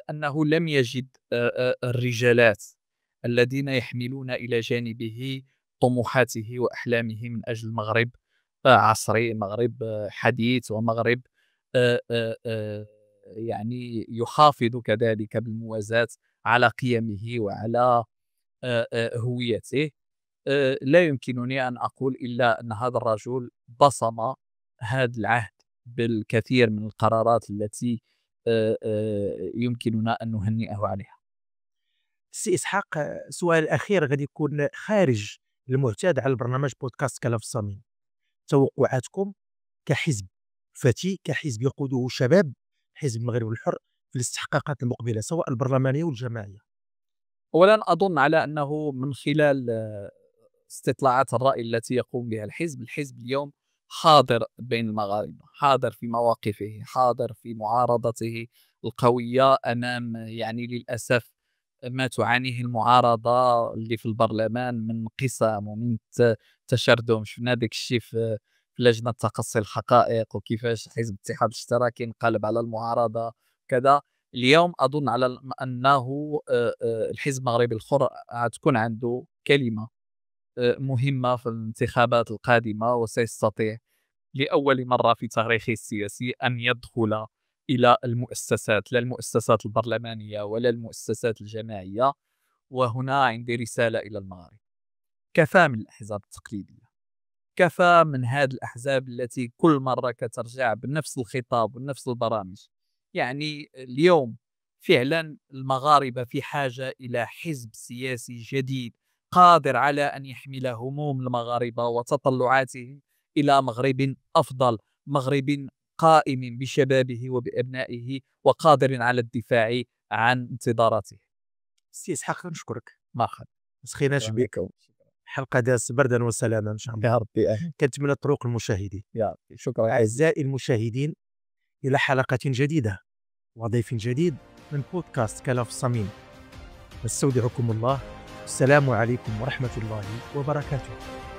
أنه لم يجد الرجالات الذين يحملون إلى جانبه طموحاته وأحلامه من أجل مغرب عصري، مغرب حديث، ومغرب يعني يحافظ كذلك بالموازاة على قيمه وعلى هويته. لا يمكنني أن أقول إلا أن هذا الرجل بصم هذا العهد بالكثير من القرارات التي يمكننا أن نهنئه عليها. سي إسحاق، السؤال الأخير غادي يكون خارج المعتاد على البرنامج بودكاست كلام في الصميم. توقعاتكم كحزب فتي، كحزب يقوده شباب حزب المغرب الحر، في الاستحقاقات المقبلة سواء البرلمانية والجماعية؟ أولًا أظن على أنه من خلال استطلاعات الرأي التي يقوم بها الحزب اليوم حاضر بين المغاربة، حاضر في مواقفه، حاضر في معارضته القوية أمام يعني للأسف ما تعانيه المعارضة اللي في البرلمان من قسم ومن تشرذم. شفنا داك الشيء في لجنة تقصي الحقائق، وكيفاش حزب الاتحاد الاشتراكي انقلب على المعارضة كذا. اليوم أظن على أنه الحزب المغربي الحر غتكون عنده كلمة مهمة في الانتخابات القادمة، وسيستطيع لأول مرة في تاريخه السياسي أن يدخل إلى المؤسسات، لا المؤسسات البرلمانية ولا المؤسسات الجماعية. وهنا عندي رسالة إلى المغاربة: كفى من الأحزاب التقليدية، كفى من هذه الأحزاب التي كل مرة كترجع بنفس الخطاب ونفس البرامج. يعني اليوم فعلا المغاربة في حاجة إلى حزب سياسي جديد قادر على أن يحمل هموم المغاربة وتطلعاتهم إلى مغرب أفضل، مغرب قائم بشبابه وبأبنائه وقادر على الدفاع عن انتظاراته. سي إسحاق، نشكرك، ما خير. ما سخيناش شكرا بك. لكم. حلقة داز بردا وسلاما إن شاء الله. يا ربي آمين. كنتمنى الطرق المشاهدين. يا ربي شكرا. أعزائي المشاهدين، إلى حلقة جديدة وضيف جديد من بودكاست كلام في الصميم. نستودعكم الله. السلام عليكم ورحمة الله وبركاته.